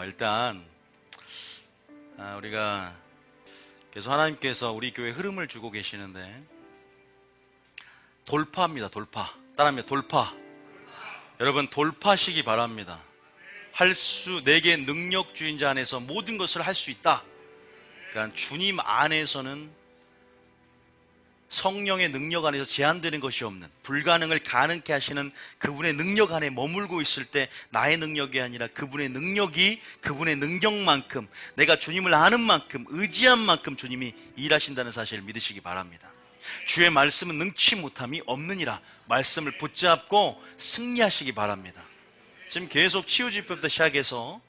일단 우리가 계속 하나님께서 우리 교회 흐름을 주고 계시는데 돌파입니다. 돌파. 따라하면 돌파. 여러분 돌파시기 바랍니다. 내게 능력주인 자 안에서 모든 것을 할 수 있다. 그러니까 주님 안에서는 성령의 능력 안에서 제한되는 것이 없는, 불가능을 가능케 하시는 그분의 능력 안에 머물고 있을 때 나의 능력이 아니라 그분의 능력이, 그분의 능력만큼, 내가 주님을 아는 만큼, 의지한 만큼 주님이 일하신다는 사실을 믿으시기 바랍니다. 주의 말씀은 능치 못함이 없느니라. 말씀을 붙잡고 승리하시기 바랍니다. 지금 계속 치유집회부터 시작해서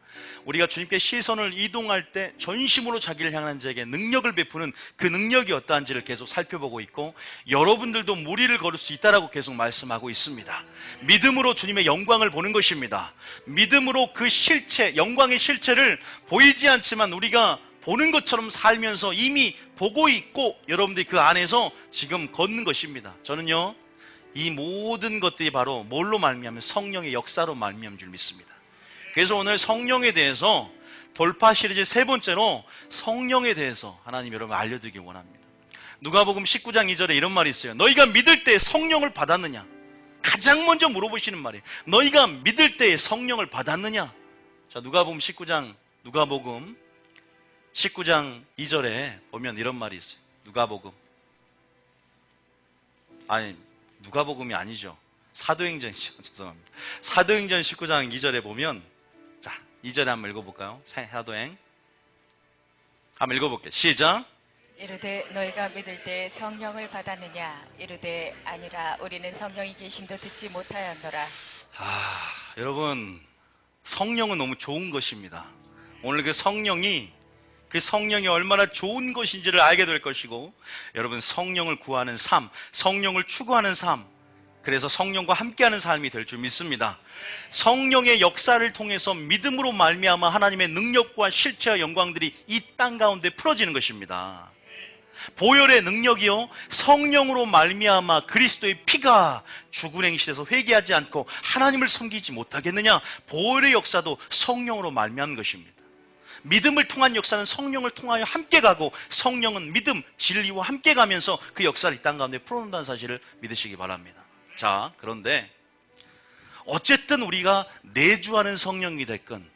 우리가 주님께 시선을 이동할 때 전심으로 자기를 향한 자에게 능력을 베푸는 그 능력이 어떠한지를 계속 살펴보고 있고, 여러분들도 무리를 걸을 수 있다라고 계속 말씀하고 있습니다. 믿음으로 주님의 영광을 보는 것입니다. 믿음으로 그 실체, 영광의 실체를 보이지 않지만 우리가 보는 것처럼 살면서 이미 보고 있고 여러분들이 그 안에서 지금 걷는 것입니다. 저는요, 이 모든 것들이 바로 뭘로 말미암으면 성령의 역사로 말미암은 줄 믿습니다. 그래서 오늘 성령에 대해서 돌파 시리즈 세 번째로 성령에 대해서 하나님 여러분 알려드리기 원합니다. 누가복음 19장 2절에 이런 말이 있어요. 너희가 믿을 때 성령을 받았느냐? 가장 먼저 물어보시는 말이에요. 너희가 믿을 때 성령을 받았느냐? 자, 누가복음 19장 2절에 보면 이런 말이 있어요. 누가복음이 아니죠. 사도행전이죠. 죄송합니다. 사도행전 19장 2절에 보면, 자, 2절에 한번 읽어볼까요? 사도행 한번 읽어볼게요. 시작. 이르되 너희가 믿을 때 성령을 받았느냐? 이르되 아니라 우리는 성령이 계심도 듣지 못하였노라. 여러분, 성령은 너무 좋은 것입니다. 오늘 그 성령이 얼마나 좋은 것인지를 알게 될 것이고, 여러분 성령을 구하는 삶, 성령을 추구하는 삶, 그래서 성령과 함께하는 삶이 될 줄 믿습니다. 성령의 역사를 통해서 믿음으로 말미암아 하나님의 능력과 실체와 영광들이 이 땅 가운데 풀어지는 것입니다. 보혈의 능력이요, 성령으로 말미암아 그리스도의 피가 죽은 행실에서 회개하지 않고 하나님을 섬기지 못하겠느냐? 보혈의 역사도 성령으로 말미암은 것입니다. 믿음을 통한 역사는 성령을 통하여 함께 가고, 성령은 믿음, 진리와 함께 가면서 그 역사를 이 땅 가운데 풀어놓는다는 사실을 믿으시기 바랍니다. 자, 그런데 어쨌든 우리가 내주하는 성령이 됐건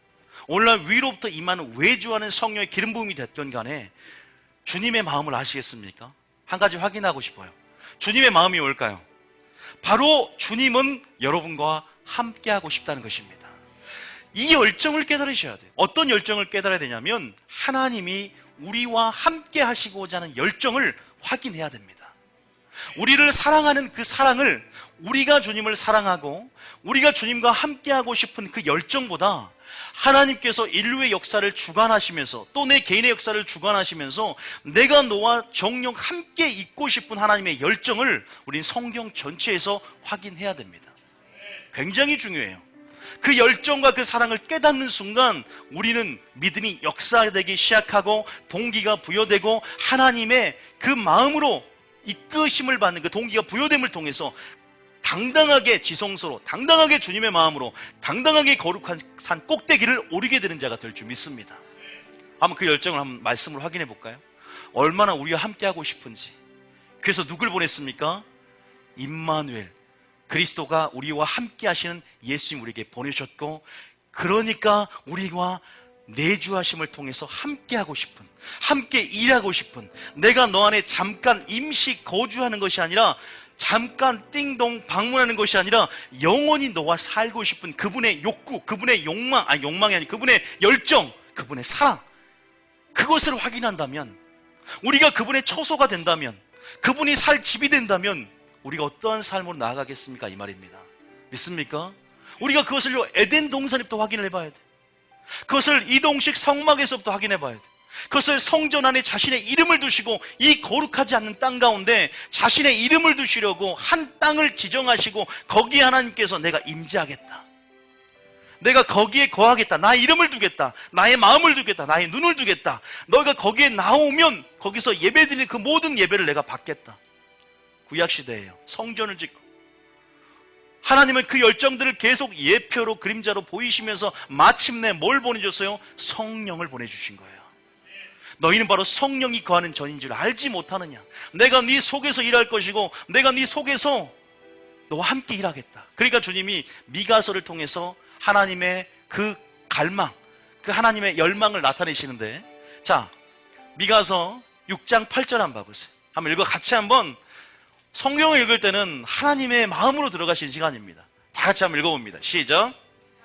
오늘날 위로부터 임하는 외주하는 성령의 기름 부음이 됐건 간에 주님의 마음을 아시겠습니까? 한 가지 확인하고 싶어요. 주님의 마음이 뭘까요? 바로 주님은 여러분과 함께하고 싶다는 것입니다. 이 열정을 깨달으셔야 돼요. 어떤 열정을 깨달아야 되냐면 하나님이 우리와 함께 하시고자 하는 열정을 확인해야 됩니다. 우리를 사랑하는 그 사랑을, 우리가 주님을 사랑하고 우리가 주님과 함께하고 싶은 그 열정보다 하나님께서 인류의 역사를 주관하시면서 또 내 개인의 역사를 주관하시면서 내가 너와 정녕 함께 있고 싶은 하나님의 열정을 우린 성경 전체에서 확인해야 됩니다. 굉장히 중요해요. 그 열정과 그 사랑을 깨닫는 순간 우리는 믿음이 역사되기 시작하고 동기가 부여되고 하나님의 그 마음으로 이끄심을 받는 그 동기가 부여됨을 통해서 당당하게 지성소로, 당당하게 주님의 마음으로, 당당하게 거룩한 산 꼭대기를 오르게 되는 자가 될 줄 믿습니다. 한번 그 열정을 한번 말씀으로 확인해 볼까요? 얼마나 우리와 함께하고 싶은지. 그래서 누굴 보냈습니까? 임마누엘, 그리스도가 우리와 함께 하시는 예수님 우리에게 보내셨고, 그러니까 우리와 내주하심을 통해서 함께하고 싶은, 함께 일하고 싶은, 내가 너 안에 잠깐 임시 거주하는 것이 아니라 잠깐 띵동 방문하는 것이 아니라 영원히 너와 살고 싶은 그분의 욕구, 그분의 욕망, 욕망이 아니 그분의 열정, 그분의 사랑, 그것을 확인한다면, 우리가 그분의 처소가 된다면, 그분이 살 집이 된다면 우리가 어떠한 삶으로 나아가겠습니까? 이 말입니다. 믿습니까? 우리가 그것을요 에덴 동산부터 확인을 해봐야 돼. 그것을 이동식 성막에서부터 확인해 봐야 돼. 그것을 성전 안에 자신의 이름을 두시고 이 거룩하지 않는 땅 가운데 자신의 이름을 두시려고 한 땅을 지정하시고 거기에 하나님께서 내가 임재하겠다, 내가 거기에 거하겠다, 나의 이름을 두겠다, 나의 마음을 두겠다, 나의 눈을 두겠다, 너희가 거기에 나오면 거기서 예배드리는 그 모든 예배를 내가 받겠다. 구약시대예요. 성전을 짓고 하나님은 그 열정들을 계속 예표로 그림자로 보이시면서 마침내 뭘 보내줬어요? 성령을 보내주신 거예요. 너희는 바로 성령이 거하는 전인 줄 알지 못하느냐. 내가 네 속에서 일할 것이고 내가 네 속에서 너와 함께 일하겠다. 그러니까 주님이 미가서를 통해서 하나님의 그 갈망, 그 하나님의 열망을 나타내시는데, 자, 미가서 6장 8절 한번 봐보세요. 한번 읽어 같이 한번. 성경을 읽을 때는 하나님의 마음으로 들어가시는 시간입니다. 다 같이 한번 읽어봅니다. 시작.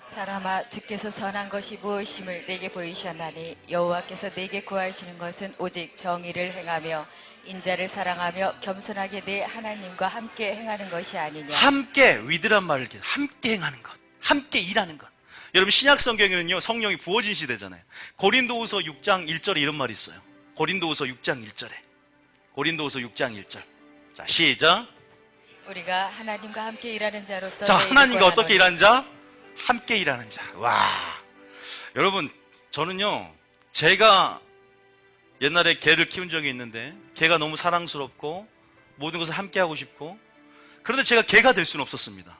사람아, 주께서 선한 것이 무엇임을 내게 보이셨나니 여호와께서 내게 구하시는 것은 오직 정의를 행하며 인자를 사랑하며 겸손하게 내 하나님과 함께 행하는 것이 아니냐. 함께, 위드란 말을 함께 행하는 것, 함께 일하는 것. 여러분, 신약 성경에는요, 성령이 부어진 시대잖아요. 고린도후서 6장 1절에 이런 말이 있어요. 고린도후서 6장 1절에. 고린도후서 6장 1절. 자, 시작. 우리가 하나님과 함께 일하는 자로서 자, 너희를 하나님과 구하노니. 어떻게 일하는 자? 함께 일하는 자. 와, 여러분, 저는요, 제가 옛날에 개를 키운 적이 있는데 개가 너무 사랑스럽고 모든 것을 함께 하고 싶고, 그런데 제가 개가 될 수는 없었습니다.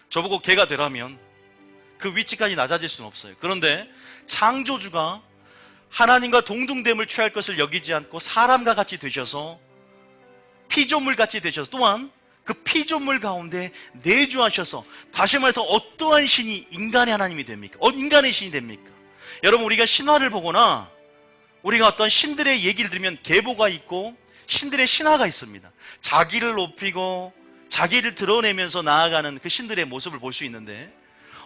저보고 개가 되라면 그 위치까지 낮아질 수는 없어요. 그런데 창조주가 하나님과 동등됨을 취할 것을 여기지 않고 사람과 같이 되셔서, 피조물 같이 되셔서, 또한 그 피조물 가운데 내주하셔서, 다시 말해서 어떠한 신이 인간의 하나님이 됩니까? 인간의 신이 됩니까? 여러분, 우리가 신화를 보거나 우리가 어떤 신들의 얘기를 들으면 계보가 있고 신들의 신화가 있습니다. 자기를 높이고 자기를 드러내면서 나아가는 그 신들의 모습을 볼 수 있는데,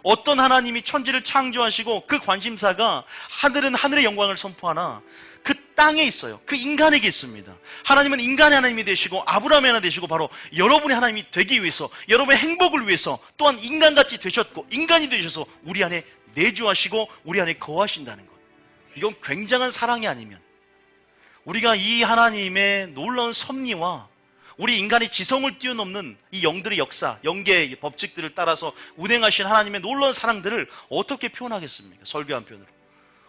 어떤 하나님이 천지를 창조하시고 그 관심사가 하늘은 하늘의 영광을 선포하나 그 땅에 있어요. 그 인간에게 있습니다. 하나님은 인간의 하나님이 되시고 아브라함의 하나님이 되시고 바로 여러분의 하나님이 되기 위해서, 여러분의 행복을 위해서 또한 인간같이 되셨고 인간이 되셔서 우리 안에 내주하시고 우리 안에 거하신다는 것. 이건 굉장한 사랑이 아니면 우리가 이 하나님의 놀라운 섭리와 우리 인간의 지성을 뛰어넘는 이 영들의 역사, 영계의 법칙들을 따라서 운행하신 하나님의 놀라운 사랑들을 어떻게 표현하겠습니까? 설교 한 편으로.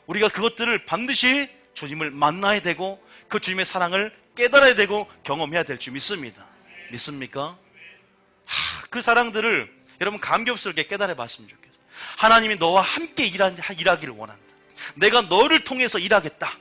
우리가 그것들을 반드시 주님을 만나야 되고 그 주님의 사랑을 깨달아야 되고 경험해야 될 줄 믿습니다. 믿습니까? 그 사랑들을 여러분 감격스럽게 깨달아 봤으면 좋겠어요. 하나님이 너와 함께 일하기를 원한다. 내가 너를 통해서 일하겠다.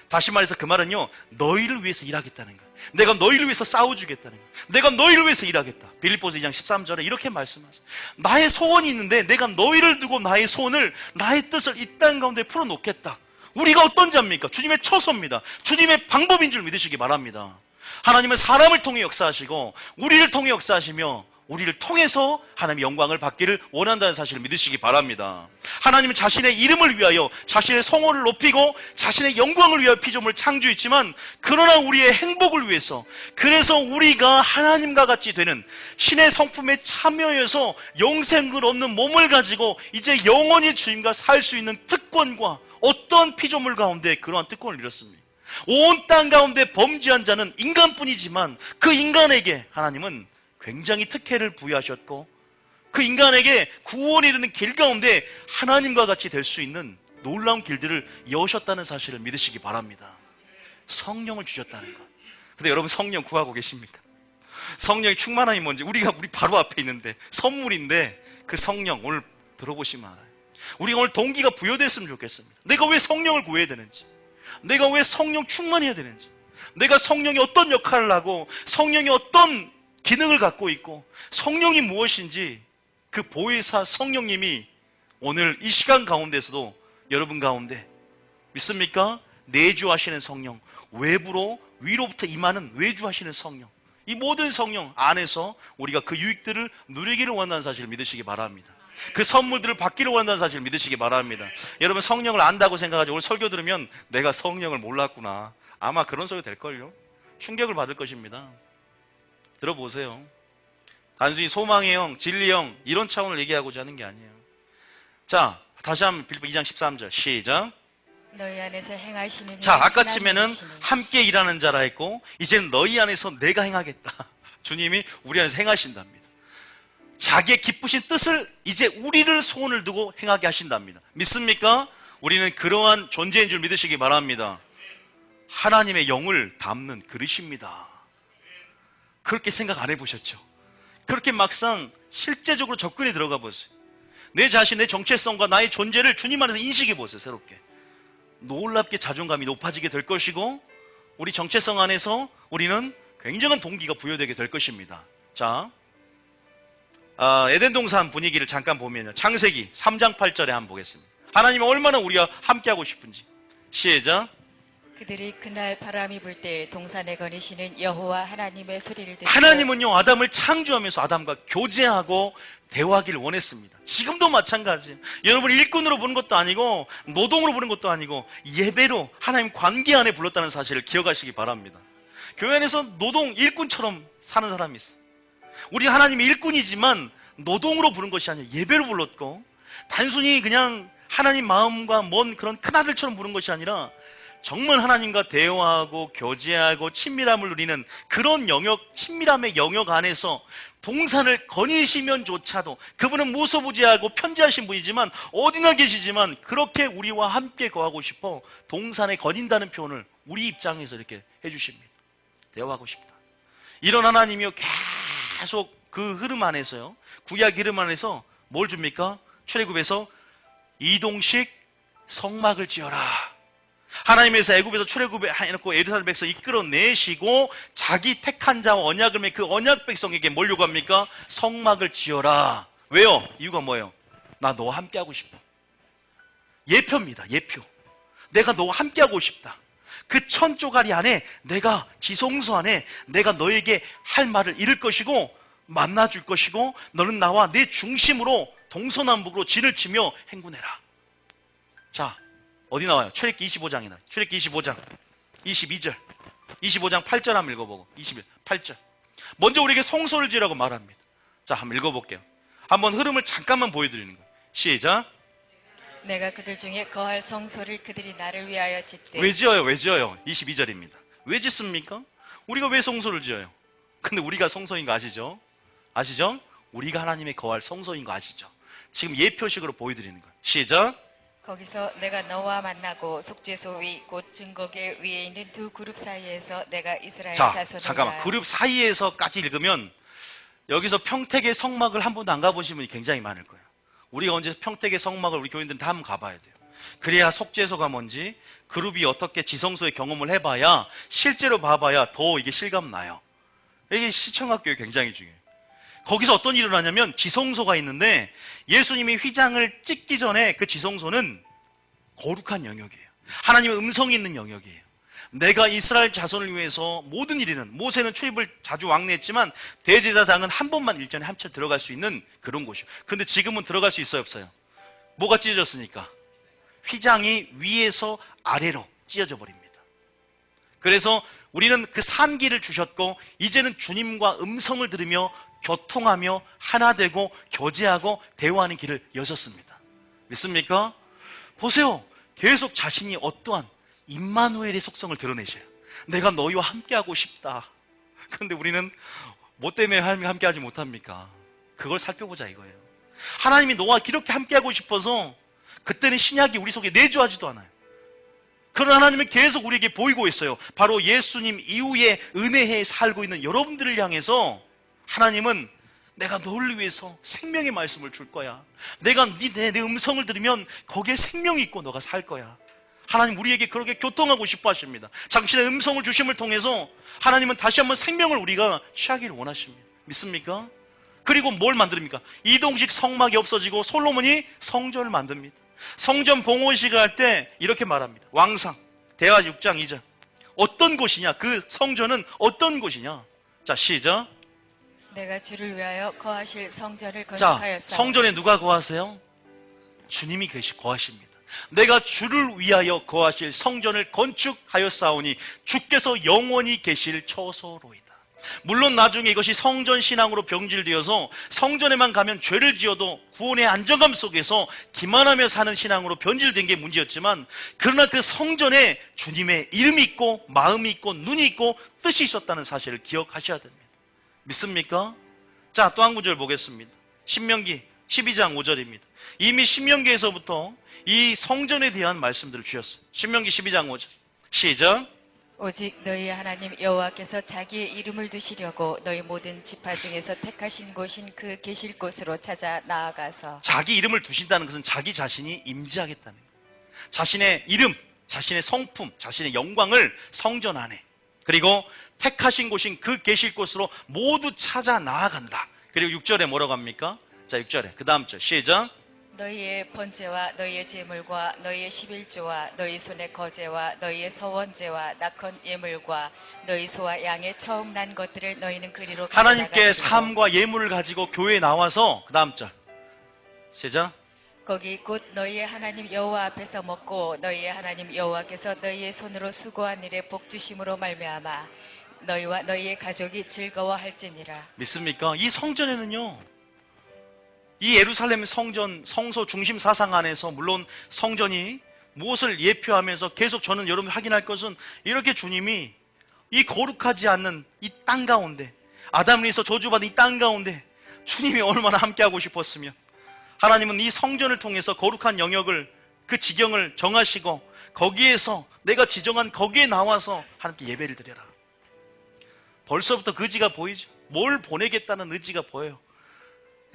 다시 말해서 그 말은요, 너희를 위해서 일하겠다는 거예요. 내가 너희를 위해서 싸워주겠다는 거예요. 내가 너희를 위해서 일하겠다. 빌립보서 2장 13절에 이렇게 말씀하세요. 나의 소원이 있는데 내가 너희를 두고 나의 소원을, 나의 뜻을 이 땅 가운데 풀어놓겠다. 우리가 어떤 자입니까? 주님의 처소입니다. 주님의 방법인 줄 믿으시기 바랍니다. 하나님은 사람을 통해 역사하시고 우리를 통해 역사하시며 우리를 통해서 하나님의 영광을 받기를 원한다는 사실을 믿으시기 바랍니다. 하나님은 자신의 이름을 위하여 자신의 성호를 높이고 자신의 영광을 위하여 피조물을 창조했지만, 그러나 우리의 행복을 위해서, 그래서 우리가 하나님과 같이 되는 신의 성품에 참여해서 영생을 얻는 몸을 가지고 이제 영원히 주님과 살 수 있는 특권과, 어떤 피조물 가운데 그러한 특권을 이뤘습니다. 온 땅 가운데 범죄한 자는 인간뿐이지만 그 인간에게 하나님은 굉장히 특혜를 부여하셨고 그 인간에게 구원에 이르는 길 가운데 하나님과 같이 될 수 있는 놀라운 길들을 여셨다는 사실을 믿으시기 바랍니다. 성령을 주셨다는 것. 근데 여러분, 성령 구하고 계십니까? 성령의 충만함이 뭔지 우리 바로 앞에 있는데 선물인데, 그 성령 오늘 들어보시면 알아요. 우리가 오늘 동기가 부여됐으면 좋겠습니다. 내가 왜 성령을 구해야 되는지, 내가 왜 성령 충만해야 되는지, 내가 성령이 어떤 역할을 하고 성령이 어떤 기능을 갖고 있고 성령이 무엇인지, 그 보혜사 성령님이 오늘 이 시간 가운데서도 여러분 가운데, 믿습니까? 내주하시는 성령, 외부로 위로부터 임하는 외주하시는 성령, 이 모든 성령 안에서 우리가 그 유익들을 누리기를 원하는 사실을 믿으시기 바랍니다. 그 선물들을 받기를 원한다는 사실을 믿으시기 바랍니다. 여러분, 성령을 안다고 생각하지 오늘 설교 들으면 내가 성령을 몰랐구나, 아마 그런 소리 될걸요. 충격을 받을 것입니다. 들어보세요. 단순히 소망의 영, 진리의 영 이런 차원을 얘기하고자 하는 게 아니에요. 자, 다시 한번 빌립보 2장 13절 시작. 너희 안에서 행하시는 자, 일은 아까 치면은 하나님이시니. 함께 일하는 자라 했고, 이제는 너희 안에서 내가 행하겠다. 주님이 우리 안에서 행하신답니다. 자기의 기쁘신 뜻을 이제 우리를 소원을 두고 행하게 하신답니다. 믿습니까? 우리는 그러한 존재인 줄 믿으시기 바랍니다. 하나님의 영을 담는 그릇입니다. 그렇게 생각 안 해보셨죠? 그렇게 막상 실제적으로 접근해 들어가 보세요. 내 자신, 내 정체성과 나의 존재를 주님 안에서 인식해 보세요. 새롭게 놀랍게 자존감이 높아지게 될 것이고, 우리 정체성 안에서 우리는 굉장한 동기가 부여되게 될 것입니다. 자, 에덴 동산 분위기를 잠깐 보면요, 창세기 3장 8절에 한번 보겠습니다. 하나님은 얼마나 우리와 함께하고 싶은지. 시작. 그들이 그날 바람이 불 때 동산에 거니시는 여호와 하나님의 소리를 듣고 하나님은요, 아담을 창조하면서 아담과 교제하고 대화하기를 원했습니다. 지금도 마찬가지예요. 여러분, 일꾼으로 부른 것도 아니고 노동으로 부른 것도 아니고 예배로 하나님 관계 안에 불렀다는 사실을 기억하시기 바랍니다. 교회 안에서 노동, 일꾼처럼 사는 사람이 있어요. 우리 하나님이 일꾼이지만 노동으로 부른 것이 아니라 예배로 불렀고, 단순히 그냥 하나님 마음과 먼 그런 큰아들처럼 부른 것이 아니라 정말 하나님과 대화하고 교제하고 친밀함을 누리는 그런 영역, 친밀함의 영역 안에서 동산을 거니시면조차도, 그분은 무소부지하고 편지하신 분이지만 어디나 계시지만 그렇게 우리와 함께 거하고 싶어 동산에 거닌다는 표현을 우리 입장에서 이렇게 해주십니다. 대화하고 싶다. 이런 하나님이요, 계속 그 흐름 안에서요, 구약 흐름 안에서 뭘 줍니까? 출애굽에서 이동식 성막을 지어라. 하나님께서 애굽에서 출애굽에 해놓고 예루살렘 백성 이끌어내시고 자기 택한 자와 언약을 맺은 그 언약 백성에게 뭘 요구합니까? 성막을 지어라. 왜요? 이유가 뭐예요? 나 너와 함께하고 싶어. 예표입니다. 예표. 내가 너와 함께하고 싶다. 그 천조가리 안에, 내가 지성소 안에 내가 너에게 할 말을 이룰 것이고 만나줄 것이고, 너는 나와 내 중심으로 동서남북으로 진을 치며 행군해라. 자, 어디 나와요? 출애굽기 25장이나 출애굽기 25장 22절 25장 8절 한번 읽어보고, 21, 8절 먼저 우리에게 성소를 지으라고 말합니다. 자, 한번 읽어볼게요. 한번 흐름을 잠깐만 보여드리는 거예요. 시작. 내가 그들 중에 거할 성소를 그들이 나를 위하여 짓되. 왜 지어요? 왜 지어요? 22절입니다. 왜 짓습니까? 우리가 왜 성소를 지어요? 근데 우리가 성소인 거 아시죠? 아시죠? 우리가 하나님의 거할 성소인 거 아시죠? 지금 예표식으로 보여드리는 거예요. 시작. 거기서 내가 너와 만나고 속죄소 위 곧 증거계 위에 있는 두 그룹 사이에서 내가 이스라엘 자, 자손을 잠깐만. 위하여. 그룹 사이에서까지 읽으면 여기서 평택의 성막을 한 번도 안 가보신 분이 굉장히 많을 거예요. 우리가 언제 평택의 성막을 우리 교인들은 다 한번 가봐야 돼요. 그래야 속죄소가 뭔지, 그룹이 어떻게 지성소의 경험을 해봐야, 실제로 봐봐야 더 이게 실감 나요. 이게 시청학교에 굉장히 중요해요. 거기서 어떤 일이 일어나냐면, 지성소가 있는데 예수님이 휘장을 찍기 전에 그 지성소는 거룩한 영역이에요. 하나님의 음성이 있는 영역이에요. 내가 이스라엘 자손을 위해서 모든 일에는, 모세는 출입을 자주 왕래했지만 대제사장은 한 번만 일전에 한 차례 들어갈 수 있는 그런 곳이에요. 근데 지금은 들어갈 수 있어요, 없어요? 뭐가 찢어졌으니까? 휘장이 위에서 아래로 찢어져 버립니다. 그래서 우리는 그 산기를 주셨고, 이제는 주님과 음성을 들으며 교통하며 하나 되고 교제하고 대화하는 길을 여셨습니다. 믿습니까? 보세요. 계속 자신이 어떠한 임마누엘의 속성을 드러내셔요. 내가 너희와 함께하고 싶다. 그런데 우리는 뭐 때문에 하나님과 함께하지 못합니까? 그걸 살펴보자 이거예요. 하나님이 너와 이렇게 함께하고 싶어서 그때는 신약이 우리 속에 내주하지도 않아요. 그런 하나님은 계속 우리에게 보이고 있어요. 바로 예수님 이후에 은혜에 살고 있는 여러분들을 향해서 하나님은 내가 너를 위해서 생명의 말씀을 줄 거야. 내가 내 음성을 들으면 거기에 생명이 있고 너가 살 거야. 하나님 우리에게 그렇게 교통하고 싶어 하십니다. 당신의 음성을 주심을 통해서 하나님은 다시 한번 생명을 우리가 취하기를 원하십니다. 믿습니까? 그리고 뭘 만듭니까? 이동식 성막이 없어지고 솔로몬이 성전을 만듭니다. 성전 봉헌식을 할 때 이렇게 말합니다. 왕상 대하 6장 2절. 어떤 곳이냐? 그 성전은 어떤 곳이냐? 자, 시작. 내가 주를 위하여 거하실 성전을 자, 건축하였사. 성전에 누가 거하세요? 주님이 거하십니다. 내가 주를 위하여 거하실 성전을 건축하였사오니 주께서 영원히 계실 처소로이다. 물론 나중에 이것이 성전 신앙으로 병질되어서 성전에만 가면 죄를 지어도 구원의 안정감 속에서 기만하며 사는 신앙으로 변질된 게 문제였지만, 그러나 그 성전에 주님의 이름이 있고 마음이 있고 눈이 있고 뜻이 있었다는 사실을 기억하셔야 됩니다. 믿습니까? 자, 또 한 구절 보겠습니다. 신명기 12장 5절입니다. 이미 신명기에서부터 이 성전에 대한 말씀들을 주셨어요. 신명기 12장 5절. 시작. 오직 너희의 하나님 여호와께서 자기의 이름을 두시려고 너희 모든 지파 중에서 택하신 곳인 그 계실 곳으로 찾아 나아가서 자기 이름을 두신다는 것은 자기 자신이 임재하겠다는 거예요. 자신의 이름, 자신의 성품, 자신의 영광을 성전 안에, 그리고 택하신 곳인 그 계실 곳으로 모두 찾아 나아간다. 그리고 6절에 뭐라고 합니까? 자, 6절에 그 다음 절 시작. 너희의 번제와 너희의 제물과 너희의 11조와 너희 손의 거제와 너희의 서원제와 낙헌 예물과 너희 소와 양의 처음 난 것들을 너희는 그리로 하나님께 가져다가 삶과 예물을 가지고 교회에 나와서 그 다음 절 시작. 거기 곧 너희의 하나님 여호와 앞에서 먹고 너희의 하나님 여호와께서 너희의 손으로 수고한 일에 복 주심으로 말미암아 너희와 너희의 가족이 즐거워할지니라. 믿습니까? 이 성전에는요, 이 예루살렘 성전, 성소 중심 사상 안에서 물론 성전이 무엇을 예표하면서 계속 저는 여러분 확인할 것은 이렇게 주님이 이 거룩하지 않는 이 땅 가운데, 아담을 위해서 저주받은 이 땅 가운데 주님이 얼마나 함께하고 싶었으며, 하나님은 이 성전을 통해서 거룩한 영역을, 그 지경을 정하시고 거기에서 내가 지정한 거기에 나와서 하나님께 예배를 드려라. 벌써부터 그 의지가 보이죠. 뭘 보내겠다는 의지가 보여요.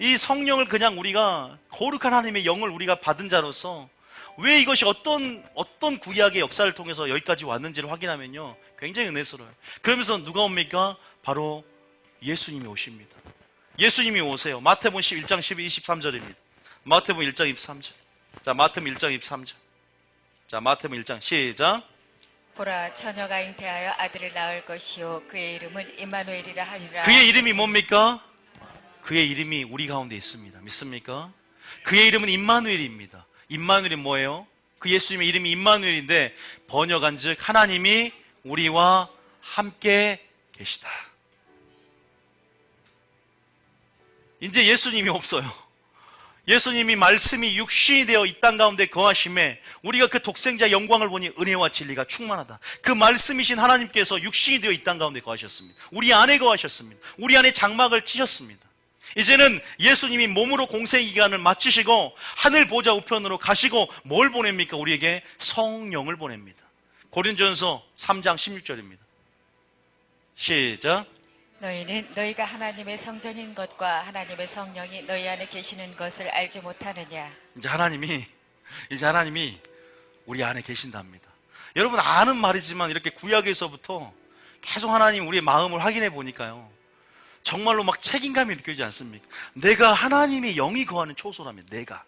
이 성령을 그냥 우리가 거룩한 하나님의 영을 우리가 받은 자로서 왜 이것이 어떤 구약의 역사를 통해서 여기까지 왔는지를 확인하면요, 굉장히 은혜스러워요. 그러면서 누가 옵니까? 바로 예수님이 오십니다. 예수님이 오세요. 마태복음 1장 23절입니다. 마태복음 1장 23절. 자, 마태복음 1장 23절. 자, 마태복음 1장 시작. 보라 처녀가 잉태하여 아들을 낳을 것이요 그의 이름은 임마누엘이라 하리라. 그의 이름이 뭡니까? 그의 이름이 우리 가운데 있습니다. 믿습니까? 그의 이름은 임마누엘입니다. 임마누엘이 뭐예요? 그 예수님의 이름이 임마누엘인데 번역한즉 하나님이 우리와 함께 계시다. 이제 예수님이 없어요. 예수님이 말씀이 육신이 되어 이 땅 가운데 거하심에 우리가 그 독생자의 영광을 보니 은혜와 진리가 충만하다. 그 말씀이신 하나님께서 육신이 되어 이 땅 가운데 거하셨습니다. 우리 안에 거하셨습니다. 우리 안에 장막을 치셨습니다. 이제는 예수님이 몸으로 공생 기간을 마치시고 하늘 보좌 우편으로 가시고 뭘 보냅니까? 우리에게 성령을 보냅니다. 고린도전서 3장 16절입니다. 시작. 너희는 너희가 하나님의 성전인 것과 하나님의 성령이 너희 안에 계시는 것을 알지 못하느냐. 이제 하나님이 우리 안에 계신답니다. 여러분 아는 말이지만 이렇게 구약에서부터 계속 하나님 우리의 마음을 확인해 보니까요, 정말로 막 책임감이 느껴지지 않습니까? 내가 하나님의 영이 거하는 초소라면, 내가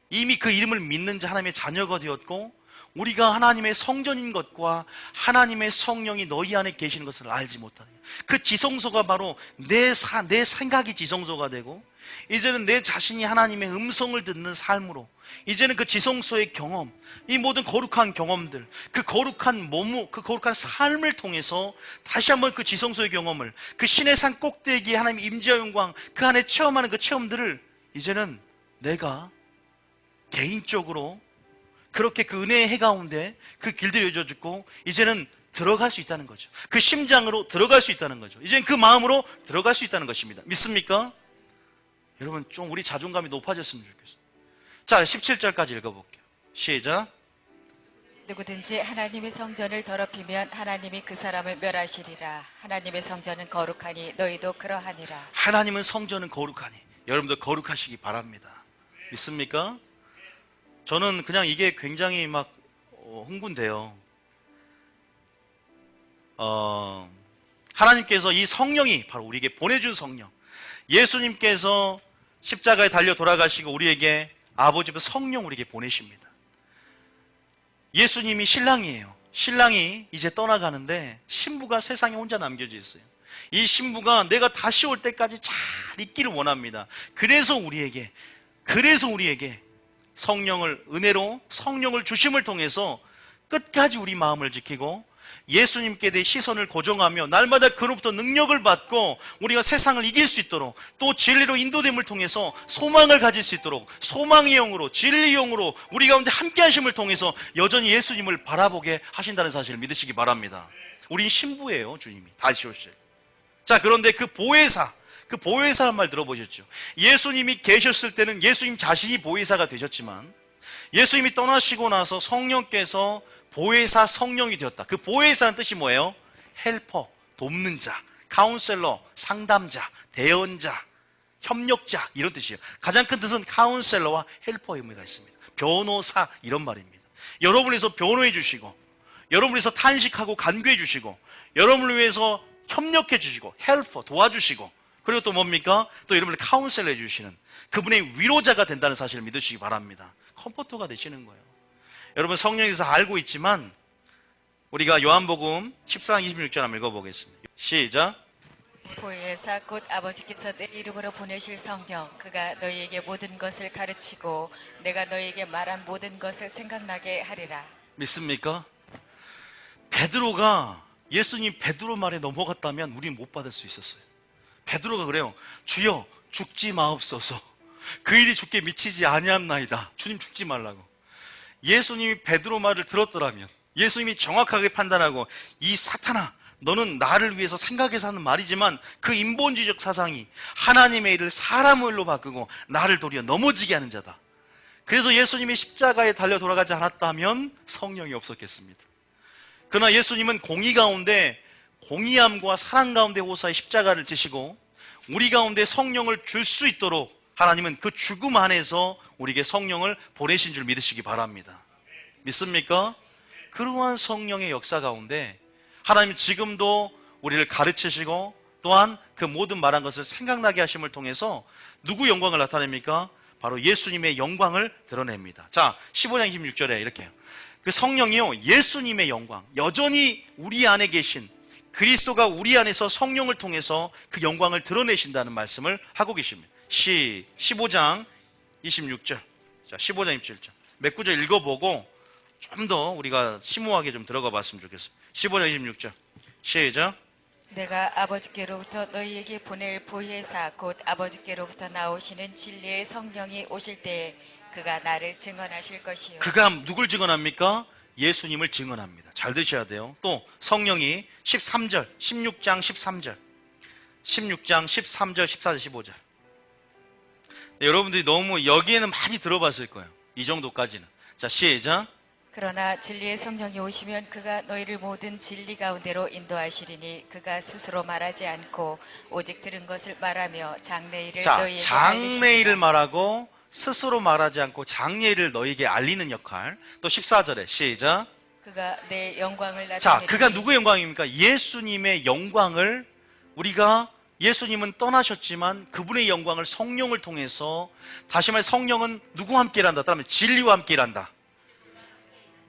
이미 그 이름을 믿는 자 하나님의 자녀가 되었고 우리가 하나님의 성전인 것과 하나님의 성령이 너희 안에 계시는 것을 알지 못하느냐. 그 지성소가 바로 내 생각이 지성소가 되고, 이제는 내 자신이 하나님의 음성을 듣는 삶으로, 이제는 그 지성소의 경험, 이 모든 거룩한 경험들, 그 거룩한 몸, 그 거룩한 삶을 통해서 다시 한번 그 지성소의 경험을, 그 신의 산 꼭대기에 하나님의 임재와 영광 그 안에 체험하는 그 체험들을 이제는 내가 개인적으로 그렇게 그 은혜의 해 가운데 그 길들이 열어주고 이제는 들어갈 수 있다는 거죠. 그 심장으로 들어갈 수 있다는 거죠. 이제는 그 마음으로 들어갈 수 있다는 것입니다. 믿습니까? 여러분 좀 우리 자존감이 높아졌으면 좋겠어요. 자, 17절까지 읽어볼게요. 시작. 누구든지 하나님의 성전을 더럽히면 하나님이 그 사람을 멸하시리라. 하나님의 성전은 거룩하니 너희도 그러하니라. 하나님은 성전은 거룩하니 여러분도 거룩하시기 바랍니다. 믿습니까? 저는 그냥 이게 굉장히 막 흥분돼요. 하나님께서 이 성령이 바로 우리에게 보내준 성령, 예수님께서 십자가에 달려 돌아가시고 우리에게 아버지의 성령 우리에게 보내십니다. 예수님이 신랑이에요. 신랑이 이제 떠나가는데 신부가 세상에 혼자 남겨져 있어요. 이 신부가 내가 다시 올 때까지 잘 있기를 원합니다. 그래서 우리에게 성령을, 은혜로 성령을 주심을 통해서 끝까지 우리 마음을 지키고 예수님께 대해 시선을 고정하며 날마다 그로부터 능력을 받고 우리가 세상을 이길 수 있도록, 또 진리로 인도됨을 통해서 소망을 가질 수 있도록, 소망의 영으로, 진리의 영으로 우리 가운데 함께 하심을 통해서 여전히 예수님을 바라보게 하신다는 사실을 믿으시기 바랍니다. 우린 신부예요. 주님이 다시 오실. 자, 그런데 그 보혜사란 말 들어보셨죠? 예수님이 계셨을 때는 예수님 자신이 보혜사가 되셨지만 예수님이 떠나시고 나서 성령께서 보혜사 성령이 되었다. 그 보혜사는 뜻이 뭐예요? 헬퍼, 돕는 자, 카운셀러, 상담자, 대언자, 협력자 이런 뜻이에요. 가장 큰 뜻은 카운셀러와 헬퍼의 의미가 있습니다. 변호사 이런 말입니다. 여러분을 위해서 변호해 주시고, 여러분을 위해서 탄식하고 간구해 주시고, 여러분을 위해서 협력해 주시고, 헬퍼 도와주시고, 그리고 또 뭡니까? 또 여러분을 카운셀러 해주시는 그분의 위로자가 된다는 사실을 믿으시기 바랍니다. 컴포터가 되시는 거예요. 여러분 성령에서 알고 있지만 우리가 요한복음 14장 26절 한번 읽어보겠습니다. 시작. 보혜사 곧 아버지께서 내 이름으로 보내실 성령, 그가 너희에게 모든 것을 가르치고 내가 너희에게 말한 모든 것을 생각나게 하리라. 믿습니까? 베드로가 예수님 베드로 말에 넘어갔다면 우리는 못 받을 수 있었어요. 베드로가 그래요. 주여 죽지 마옵소서. 그 일이 죽게 미치지 아니함나이다. 주님 죽지 말라고. 예수님이 베드로 말을 들었더라면, 예수님이 정확하게 판단하고 이 사탄아 너는 나를 위해서 생각해서 하는 말이지만 그 인본주의적 사상이 하나님의 일을 사람의 일로 바꾸고 나를 도리어 넘어지게 하는 자다. 그래서 예수님이 십자가에 달려 돌아가지 않았다면 성령이 없었겠습니다. 그러나 예수님은 공의 가운데 공의함과 사랑 가운데 호사의 십자가를 지시고 우리 가운데 성령을 줄 수 있도록 하나님은 그 죽음 안에서 우리에게 성령을 보내신 줄 믿으시기 바랍니다. 믿습니까? 그러한 성령의 역사 가운데 하나님 지금도 우리를 가르치시고 또한 그 모든 말한 것을 생각나게 하심을 통해서 누구 영광을 나타냅니까? 바로 예수님의 영광을 드러냅니다. 자, 15장 26절에 이렇게 해요. 그 성령이요 예수님의 영광, 여전히 우리 안에 계신 그리스도가 우리 안에서 성령을 통해서 그 영광을 드러내신다는 말씀을 하고 계십니다. 15장 26절. 자, 15장 27절. 몇 구절 읽어보고 좀 더 우리가 심오하게 좀 들어가 봤으면 좋겠어요. 15장 26절. 시작. 내가 아버지께로부터 너희에게 보낼 보혜사 곧 아버지께로부터 나오시는 진리의 성령이 오실 때에 그가 나를 증언하실 것이요. 그가 누굴 증언합니까? 예수님을 증언합니다. 잘 들으셔야 돼요. 또 성령이 13절, 16장 13절, 16장 13절, 14절, 15절. 여러분들이 너무 여기에는 많이 들어봤을 거예요. 이 정도까지는. 자, 시작. 그러나 진리의 성령이 오시면 그가 너희를 모든 진리 가운데로 인도하시리니 그가 스스로 말하지 않고 오직 들은 것을 말하며 장래일을 자, 너희에게 장래일을 알리시리라. 말하고 스스로 말하지 않고 장래일을 너에게 알리는 역할. 또 14절에 시작. 그가 내 영광을 자, 나타내리니 그가 누구의 영광입니까? 예수님의 영광을 우리가 예수님은 떠나셨지만 그분의 영광을 성령을 통해서 다시 말해 성령은 누구와 함께 일한다? 따라하면 진리와 함께 일한다.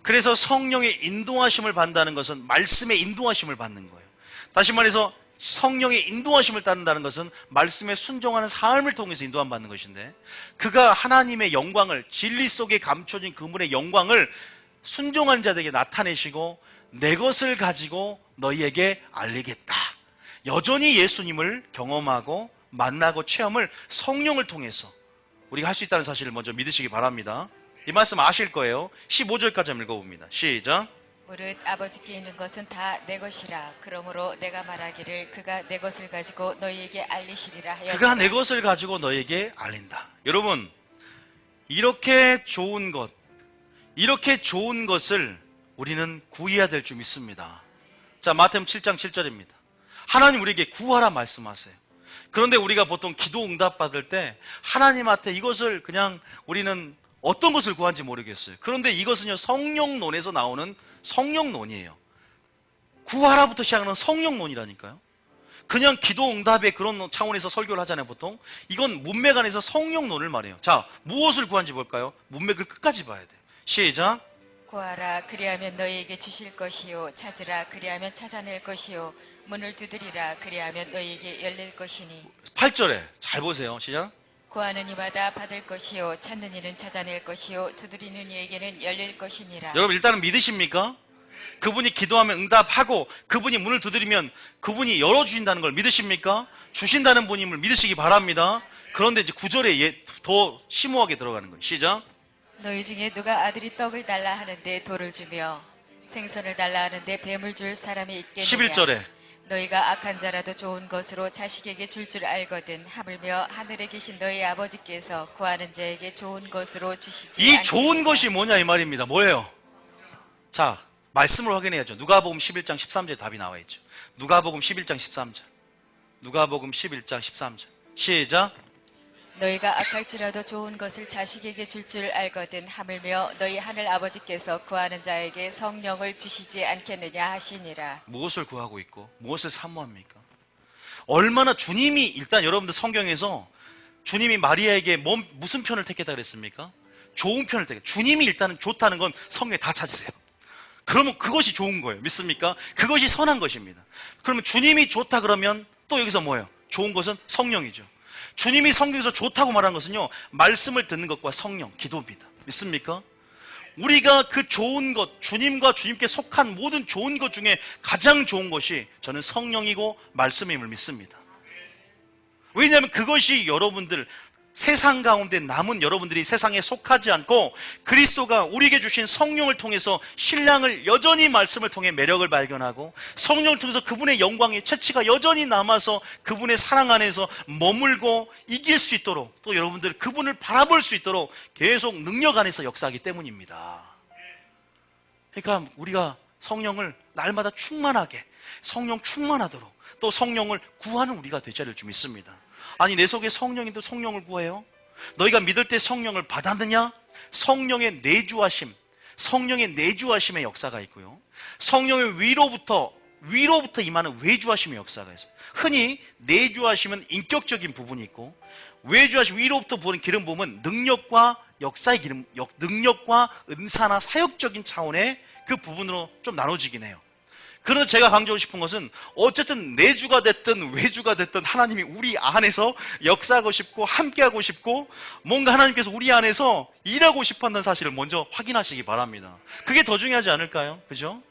그래서 성령의 인도하심을 받는다는 것은 말씀의 인도하심을 받는 거예요. 다시 말해서 성령의 인도하심을 따른다는 것은 말씀에 순종하는 삶을 통해서 인도함 받는 것인데 그가 하나님의 영광을 진리 속에 감춰진 그분의 영광을 순종하는 자들에게 나타내시고 내 것을 가지고 너희에게 알리겠다. 여전히 예수님을 경험하고 만나고 체험을 성령을 통해서 우리가 할 수 있다는 사실을 먼저 믿으시기 바랍니다. 이 말씀 아실 거예요. 15절까지 한번 읽어봅니다. 시작. 무릇 아버지께 있는 것은 다 내 것이라. 그러므로 내가 말하기를 그가 내 것을 가지고 너희에게 알리시리라 하였다. 그가 내 것을 가지고 너에게 알린다. 여러분, 이렇게 좋은 것, 이렇게 좋은 것을 우리는 구해야 될 줄 믿습니다. 자, 마태복음 7장 7절입니다. 하나님 우리에게 구하라 말씀하세요. 그런데 우리가 보통 기도 응답 받을 때 하나님한테 이것을 그냥 우리는 어떤 것을 구한지 모르겠어요. 그런데 이것은요 성령론에서 나오는 성령론이에요. 구하라부터 시작하는 성령론이라니까요. 그냥 기도 응답의 그런 차원에서 설교를 하잖아요. 보통 이건 문맥안에서 성령론을 말해요. 자, 무엇을 구한지 볼까요? 문맥을 끝까지 봐야 돼요. 시작. 구하라 그리하면 너희에게 주실 것이요 찾으라 그리하면 찾아낼 것이요 문을 두드리라 그리하면 너희에게 열릴 것이니. 8절에 잘 보세요. 시작. 구하는 이마다 받을 것이요 찾는 이는 찾아낼 것이요 두드리는 이에게는 열릴 것이니라. 여러분 일단은 믿으십니까? 그분이 기도하면 응답하고 그분이 문을 두드리면 그분이 열어주신다는 걸 믿으십니까? 주신다는 분임을 믿으시기 바랍니다. 그런데 이제 9절에 더 심오하게 들어가는 거예요. 시작. 너희 중에 누가 아들이 떡을 달라 하는데 돌을 주며 생선을 달라 하는데 뱀을 줄 사람이 있겠느냐. 11절에 너희가 악한 자라도 좋은 것으로 자식에게 줄 줄 알거든 하물며 하늘에 계신 너희 아버지께서 구하는 자에게 좋은 것으로 주시지 이 않겠느냐. 좋은 것이 뭐냐 이 말입니다. 뭐예요? 자, 말씀을 확인해야죠. 누가복음 11장 13절에 답이 나와 있죠. 누가복음 11장 13절. 누가복음 11장 13절. 시작. 너희가 악할지라도 좋은 것을 자식에게 줄 줄 알거든 하물며 너희 하늘 아버지께서 구하는 자에게 성령을 주시지 않겠느냐 하시니라. 무엇을 구하고 있고 무엇을 사모합니까? 얼마나 주님이 일단 여러분들 성경에서 주님이 마리아에게 무슨 편을 택했다 그랬습니까? 좋은 편을 택했다. 주님이 일단은 좋다는 건 성경에 다 찾으세요. 그러면 그것이 좋은 거예요. 믿습니까? 그것이 선한 것입니다. 그러면 주님이 좋다 그러면 또 여기서 뭐예요? 좋은 것은 성령이죠. 주님이 성경에서 좋다고 말하는 것은요, 말씀을 듣는 것과 성령, 기도입니다. 믿습니까? 우리가 그 좋은 것, 주님과 주님께 속한 모든 좋은 것 중에 가장 좋은 것이 저는 성령이고 말씀임을 믿습니다. 왜냐하면 그것이 여러분들, 세상 가운데 남은 여러분들이 세상에 속하지 않고 그리스도가 우리에게 주신 성령을 통해서 신랑을 여전히 말씀을 통해 매력을 발견하고 성령을 통해서 그분의 영광의 채취가 여전히 남아서 그분의 사랑 안에서 머물고 이길 수 있도록, 또 여러분들 그분을 바라볼 수 있도록 계속 능력 안에서 역사하기 때문입니다. 그러니까 우리가 성령을 날마다 충만하게, 성령 충만하도록 또 성령을 구하는 우리가 되셔야 될 줄 믿습니다. 아니, 내 속에 성령인데 성령을 구해요? 너희가 믿을 때 성령을 받았느냐? 성령의 내주하심, 성령의 내주하심의 역사가 있고요, 성령의 위로부터 임하는 외주하심의 역사가 있어요. 흔히 내주하심은 인격적인 부분이 있고, 외주하심, 위로부터 부는 기름 부음은 능력과 역사의 기름, 능력과 은사나 사역적인 차원의 그 부분으로 좀 나눠지긴 해요. 그래서 제가 강조하고 싶은 것은 어쨌든 내주가 됐든 외주가 됐든 하나님이 우리 안에서 역사하고 싶고 함께하고 싶고 뭔가 하나님께서 우리 안에서 일하고 싶어하는 사실을 먼저 확인하시기 바랍니다. 그게 더 중요하지 않을까요? 그죠?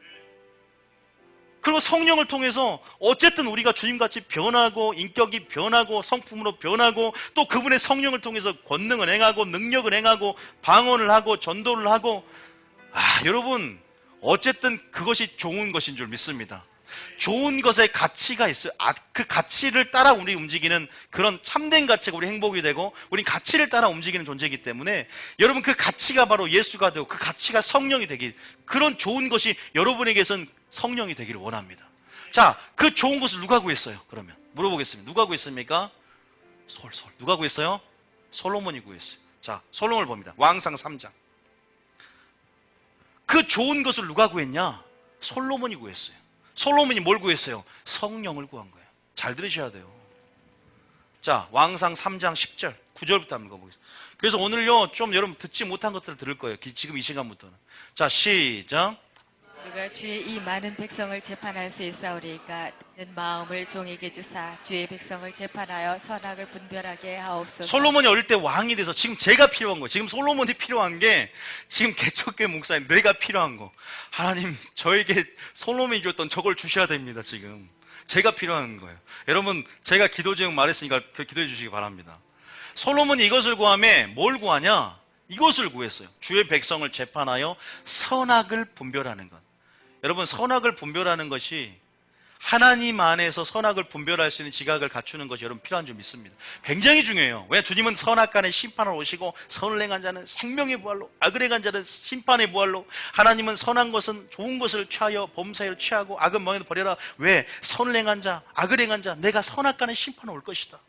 그리고 성령을 통해서 어쨌든 우리가 주님같이 변하고 인격이 변하고 성품으로 변하고 또 그분의 성령을 통해서 권능을 행하고 능력을 행하고 방언을 하고 전도를 하고, 여러분 어쨌든 그것이 좋은 것인 줄 믿습니다. 좋은 것에 가치가 있어요. 그 가치를 따라 우리 움직이는 그런 참된 가치가 우리 행복이 되고 우리 가치를 따라 움직이는 존재이기 때문에 여러분 그 가치가 바로 예수가 되고 그 가치가 성령이 되길, 그런 좋은 것이 여러분에게선 성령이 되기를 원합니다. 자, 그 좋은 것을 누가 구했어요? 그러면 물어보겠습니다. 누가 구했습니까? 누가 구했어요? 솔로몬이 구했어요. 자, 솔로몬을 봅니다. 왕상 3장. 그 좋은 것을 누가 구했냐? 솔로몬이 구했어요. 솔로몬이 뭘 구했어요? 성령을 구한 거예요. 잘 들으셔야 돼요. 자, 왕상 3장 10절 9절부터 한번 읽어보겠습니다. 그래서 오늘요 좀 여러분 듣지 못한 것들을 들을 거예요. 지금 이 시간부터는. 자, 시작. 누가 주의 이 많은 백성을 재판할 수 있사오리까 는 마음을 종에게 주사 주의 백성을 재판하여 선악을 분별하게 하옵소서. 솔로몬이 어릴 때 왕이 돼서 지금 제가 필요한 거예요. 지금 솔로몬이 필요한 게 지금 개척교회 목사님 내가 필요한 거. 하나님 저에게 솔로몬이 줬던 저걸 주셔야 됩니다. 지금 제가 필요한 거예요. 여러분 제가 기도 제목 말했으니까 그 기도해 주시기 바랍니다. 솔로몬이 이것을 구하며 뭘 구하냐? 이것을 구했어요. 주의 백성을 재판하여 선악을 분별하는 것. 여러분 선악을 분별하는 것이, 하나님 안에서 선악을 분별할 수 있는 지각을 갖추는 것이 여러분 필요한 줄 믿습니다. 굉장히 중요해요. 왜? 주님은 선악간의 심판을 오시고 선을 행한 자는 생명의 부활로, 악을 행한 자는 심판의 부활로, 하나님은 선한 것은 좋은 것을 취하여 범사에 취하고 악은 멍에도 버려라. 왜? 선을 행한 자, 악을 행한 자, 내가 선악간의 심판이 올 것이다.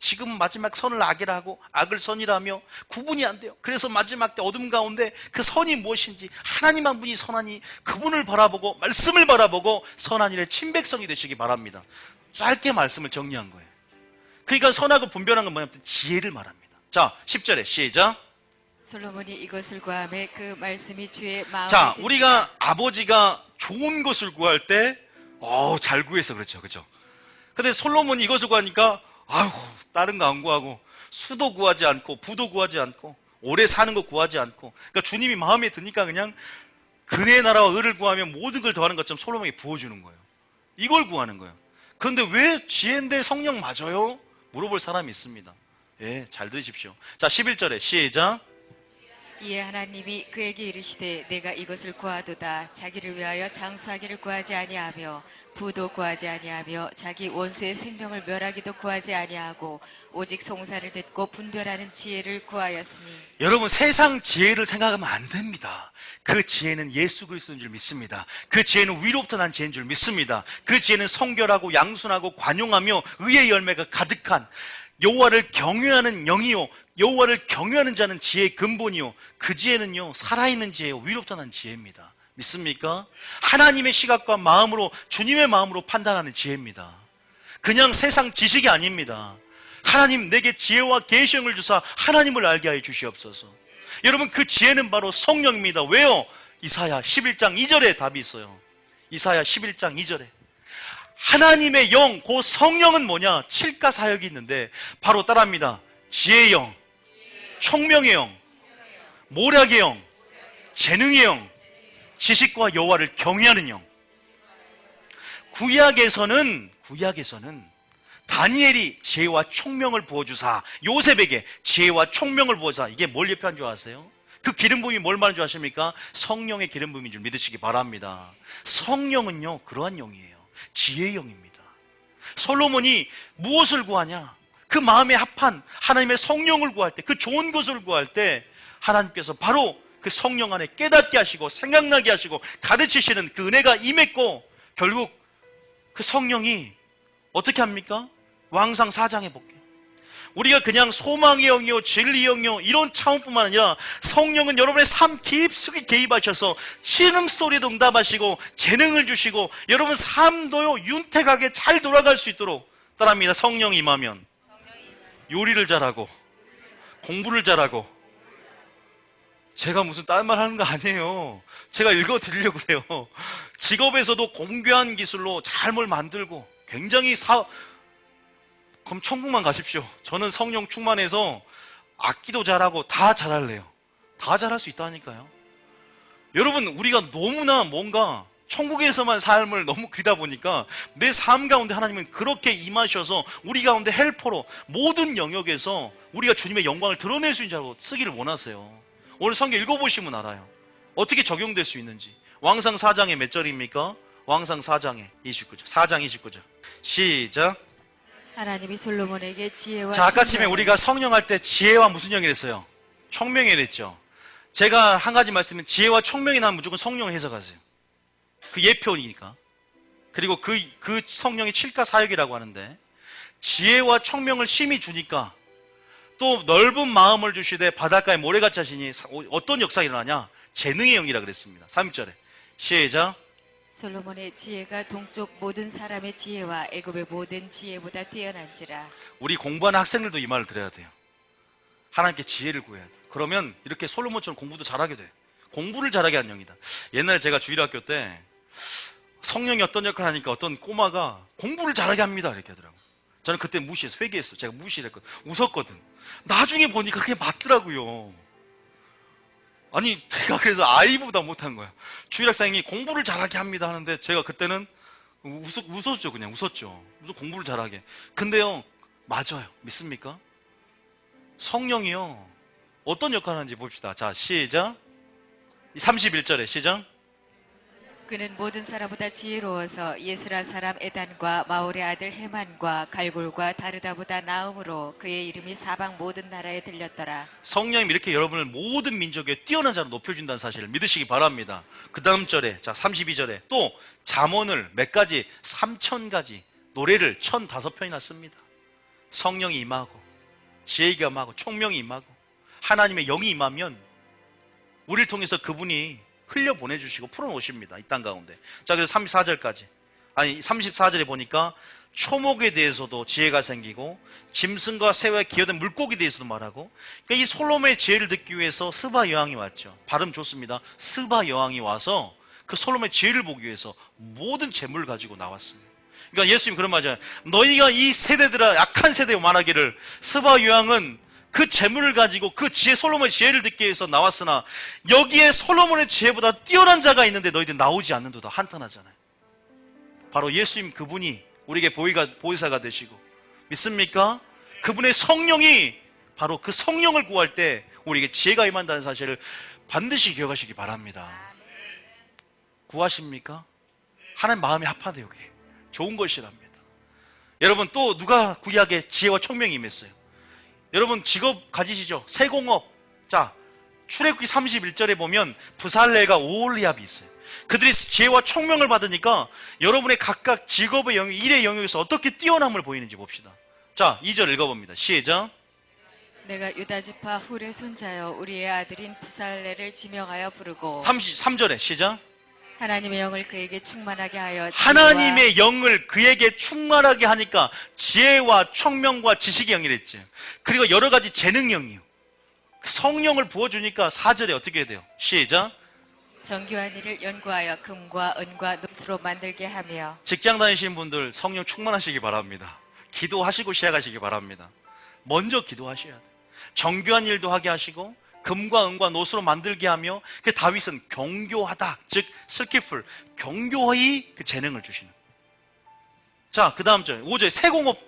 지금 마지막 선을 악이라 하고 악을 선이라 하며 구분이 안 돼요. 그래서 마지막 때 어둠 가운데 그 선이 무엇인지 하나님 한 분이 선하니 그분을 바라보고 말씀을 바라보고 선한 일의 친백성이 되시기 바랍니다. 짧게 말씀을 정리한 거예요. 그러니까 선악을 분별한 건 뭐냐면 지혜를 말합니다. 자, 10절에 시작. 솔로몬이 이것을 구하며 그 말씀이 주의 마음에 자, 든지라. 우리가 아버지가 좋은 것을 구할 때 잘 구해서 그렇죠. 그죠? 근데 솔로몬이 이것을 구하니까 다른 거 안 구하고 수도 구하지 않고 부도 구하지 않고 오래 사는 거 구하지 않고, 그러니까 주님이 마음에 드니까 그냥 그네 나라와 의를 구하며 모든 걸 더하는 것처럼 솔로몬에게 부어주는 거예요. 이걸 구하는 거예요. 그런데 왜 지혜인데 성령 맞아요? 물어볼 사람이 있습니다. 예, 잘 들으십시오. 자, 11절에 시작. 이에 하나님이 그에게 이르시되 내가 이것을 구하도다. 자기를 위하여 장수하기를 구하지 아니하며 부도 구하지 아니하며 자기 원수의 생명을 멸하기도 구하지 아니하고 오직 송사를 듣고 분별하는 지혜를 구하였으니. 여러분, 세상 지혜를 생각하면 안 됩니다. 그 지혜는 예수 그리스도인 줄 믿습니다. 그 지혜는 위로부터 난 지혜인 줄 믿습니다. 그 지혜는 성결하고 양순하고 관용하며 의의 열매가 가득한 여호와를 경외하는 영이요 여호와를 경외하는 자는 지혜의 근본이요 그 지혜는요 살아있는 지혜요 위로부터 난 지혜입니다. 믿습니까? 하나님의 시각과 마음으로, 주님의 마음으로 판단하는 지혜입니다. 그냥 세상 지식이 아닙니다. 하나님 내게 지혜와 계시형을 주사 하나님을 알게 하여 주시옵소서. 여러분, 그 지혜는 바로 성령입니다. 왜요? 이사야 11장 2절에 답이 있어요. 이사야 11장 2절에 하나님의 영, 그 성령은 뭐냐? 칠가 사역이 있는데 바로 따라합니다. 지혜의 영, 총명의 영, 모략의 영, 재능의 영, 지식과 여호와를 경외하는 영. 구약에서는 다니엘이 지혜와 총명을 부어주사 요셉에게 지혜와 총명을 부어주사. 이게 뭘 예표한 줄 아세요? 그 기름 부음이 뭘 말하는 줄 아십니까? 성령의 기름 부음인 줄 믿으시기 바랍니다. 성령은요 그러한 영이에요. 지혜의 영입니다. 솔로몬이 무엇을 구하냐? 그 마음에 합한 하나님의 성령을 구할 때, 그 좋은 것을 구할 때 하나님께서 바로 그 성령 안에 깨닫게 하시고 생각나게 하시고 가르치시는 그 은혜가 임했고, 결국 그 성령이 어떻게 합니까? 왕상 4장에 볼게요. 우리가 그냥 소망의 영이요 진리의 영이요 이런 차원뿐만 아니라 성령은 여러분의 삶 깊숙이 개입하셔서 신음소리도 응답하시고 재능을 주시고 여러분 삶도요 윤택하게 잘 돌아갈 수 있도록 따라합니다. 성령이 임하면 요리를 잘하고 공부를 잘하고, 제가 무슨 딴 말 하는 거 아니에요. 제가 읽어드리려고 그래요. 직업에서도 공교한 기술로 잘 뭘 만들고 굉장히 그럼 천국만 가십시오. 저는 성령 충만해서 악기도 잘하고 다 잘할래요. 다 잘할 수 있다니까요. 여러분, 우리가 너무나 뭔가 천국에서만 삶을 너무 그리다 보니까 내 삶 가운데 하나님은 그렇게 임하셔서 우리 가운데 헬퍼로 모든 영역에서 우리가 주님의 영광을 드러낼 수 있는 자로 쓰기를 원하세요. 오늘 성경 읽어보시면 알아요. 어떻게 적용될 수 있는지. 왕상 4장에 몇 절입니까? 왕상 4장에 29절. 4장 29절. 시작. 하나님이 솔로몬에게 지혜와 자, 아까 총명을. 우리가 성령 할 때 지혜와 무슨 영이라 했어요? 총명이라 했죠. 제가 한 가지 말씀은 지혜와 총명이 나면 무조건 성령을 해석하세요. 그 예표니까. 그리고 그 성령이 칠가 사역이라고 하는데, 지혜와 총명을 심히 주니까 또 넓은 마음을 주시되 바닷가에 모래같이 하시니 어떤 역사가 일어나냐? 재능의 영이라 그랬습니다. 3절에 시작. 솔로몬의 지혜가 동쪽 모든 사람의 지혜와 애굽의 모든 지혜보다 뛰어난지라. 우리 공부하는 학생들도 이 말을 들어야 돼요. 하나님께 지혜를 구해야 돼. 그러면 이렇게 솔로몬처럼 공부도 잘하게 돼. 공부를 잘하게 하는 영이다. 옛날에 제가 주일학교 때 성령이 어떤 역할을 하니까 어떤 꼬마가 공부를 잘하게 합니다 이렇게 하더라고요. 저는 그때 무시해서 회개했어. 제가 무시를 했거든. 웃었거든. 나중에 보니까 그게 맞더라고요. 아니, 제가 그래서 아이보다 못한 거야. 주일학생이 공부를 잘하게 합니다 하는데 제가 그때는 웃었죠. 그냥 웃었죠. 무슨 공부를 잘하게. 근데요, 맞아요. 믿습니까? 성령이요 어떤 역할을 하는지 봅시다. 자, 시작. 31절에 시작. 그는 모든 사람보다 지혜로워서 예스라 사람 에단과 마올의 아들 헤만과 갈골과 다르다보다 나음으로 그의 이름이 사방 모든 나라에 들렸더라. 성령이 이렇게 여러분을 모든 민족에 뛰어난 자로 높여준다는 사실을 믿으시기 바랍니다. 그 다음 절에, 자 32절에 또 잠언을 몇 가지, 3000가지 노래를 1005편이나 씁니다. 성령이 임하고 지혜가 임하고 총명이 임하고 하나님의 영이 임하면 우리를 통해서 그분이 흘려 보내주시고 풀어놓으십니다. 이 땅 가운데. 자, 그래서 34절까지. 아니, 34절에 보니까 초목에 대해서도 지혜가 생기고 짐승과 새와 기어된 물고기에 대해서도 말하고, 그러니까 이 솔로몬의 지혜를 듣기 위해서 스바 여왕이 왔죠. 발음 좋습니다. 스바 여왕이 와서 그 솔로몬의 지혜를 보기 위해서 모든 재물을 가지고 나왔습니다. 그러니까 예수님 그런 말이잖아요. 너희가 이 세대들아 약한 세대에 말하기를 스바 여왕은 그 재물을 가지고 그 지혜, 솔로몬의 지혜를 듣기 위해서 나왔으나 여기에 솔로몬의 지혜보다 뛰어난 자가 있는데 너희들 나오지 않는도다 한탄하잖아요. 바로 예수님 그분이 우리에게 보혜사가 되시고, 믿습니까? 그분의 성령이 바로 그 성령을 구할 때 우리에게 지혜가 임한다는 사실을 반드시 기억하시기 바랍니다. 구하십니까? 하나님 마음이 합하대요. 그게 좋은 것이랍니다. 여러분, 또 누가 구약에 지혜와 총명이 임했어요? 여러분, 직업 가지시죠? 세공업. 자, 출애굽기 31절에 보면 부살렐과 오홀리압이 있어요. 그들이 지혜와 총명을 받으니까 여러분의 각각 직업의 영역, 일의 영역에서 어떻게 뛰어남을 보이는지 봅시다. 자, 2절 읽어봅니다. 시작. 내가 유다지파 훌의 손자여 우리의 아들인 부살레를 지명하여 부르고 33절에 시작. 하나님의 영을 그에게 충만하게 하여 하나님의 영을 그에게 충만하게 하니까 지혜와 총명과 지식의 영이랬죠. 그리고 여러 가지 재능영이요. 성령을 부어주니까 4절에 어떻게 돼요? 시작. 정교한 일을 연구하여 금과 은과 노스로 만들게 하며. 직장 다니시는 분들 성령 충만하시기 바랍니다. 기도하시고 시작하시기 바랍니다. 먼저 기도하셔야 돼요. 정교한 일도 하게 하시고 금과 은과 노스로 만들게 하며, 그 다윗은 경교하다, 즉 스키풀, 경교히 그 재능을 주시는. 자, 그 다음 절 5절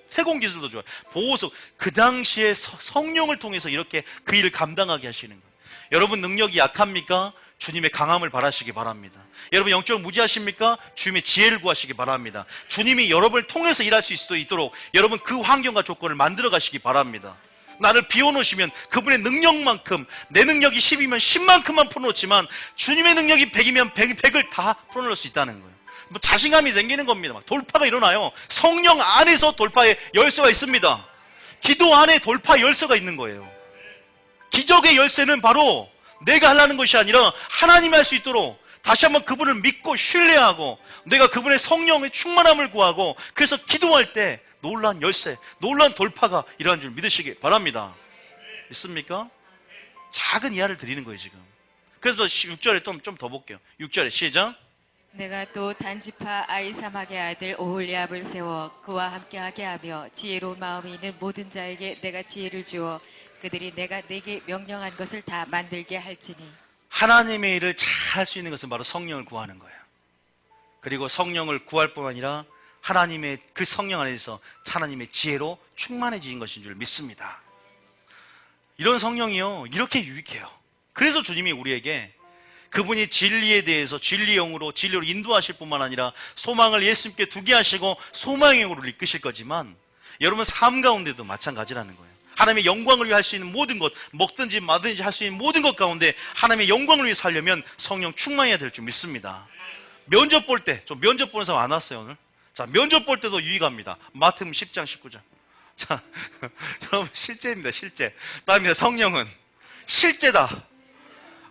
세공기술도 좋아요. 보호석, 그 당시에 성령을 통해서 이렇게 그 일을 감당하게 하시는 거예요. 여러분 능력이 약합니까? 주님의 강함을 바라시기 바랍니다. 여러분 영적으로 무지하십니까? 주님의 지혜를 구하시기 바랍니다. 주님이 여러분을 통해서 일할 수 있도록 여러분 그 환경과 조건을 만들어 가시기 바랍니다. 나를 비워놓으시면 그분의 능력만큼, 내 능력이 10이면 10만큼만 풀어놓지만 주님의 능력이 100이면 100을 다 풀어놓을 수 있다는 거예요. 뭐 자신감이 생기는 겁니다. 막 돌파가 일어나요. 성령 안에서 돌파의 열쇠가 있습니다. 기도 안에 돌파 열쇠가 있는 거예요. 기적의 열쇠는 바로 내가 하려는 것이 아니라 하나님이 할 수 있도록 다시 한번 그분을 믿고 신뢰하고 내가 그분의 성령의 충만함을 구하고, 그래서 기도할 때 놀라운 열쇠, 놀라운 돌파가 일어난 줄 믿으시기 바랍니다. 있습니까? 작은 이하를 드리는 거예요 지금. 그래서 6절에 좀 더 볼게요. 6절에 시작. 내가 또 단지파 아이사막의 아들 오홀리압을 세워 그와 함께하게 하며 지혜로운 마음이 있는 모든 자에게 내가 지혜를 주어 그들이 내가 내게 명령한 것을 다 만들게 할지니. 하나님의 일을 잘 할 수 있는 것은 바로 성령을 구하는 거예요. 그리고 성령을 구할 뿐만 아니라 하나님의 그 성령 안에서 하나님의 지혜로 충만해진 것인 줄 믿습니다. 이런 성령이요, 이렇게 유익해요. 그래서 주님이 우리에게 그분이 진리에 대해서 진리의 영으로 진리로 인도하실 뿐만 아니라 소망을 예수님께 두게 하시고 소망의 영으로 이끄실 거지만, 여러분 삶 가운데도 마찬가지라는 거예요. 하나님의 영광을 위해 할 수 있는 모든 것, 먹든지 마든지 할 수 있는 모든 것 가운데 하나님의 영광을 위해 살려면 성령 충만해야 될 줄 믿습니다. 면접 볼 때, 좀 면접 보는 사람 안 왔어요 오늘? 자, 면접 볼 때도 유익합니다. 마태복음 10장 19장. 자, 여러분 실제입니다. 실제. 다음에 성령은 실제다.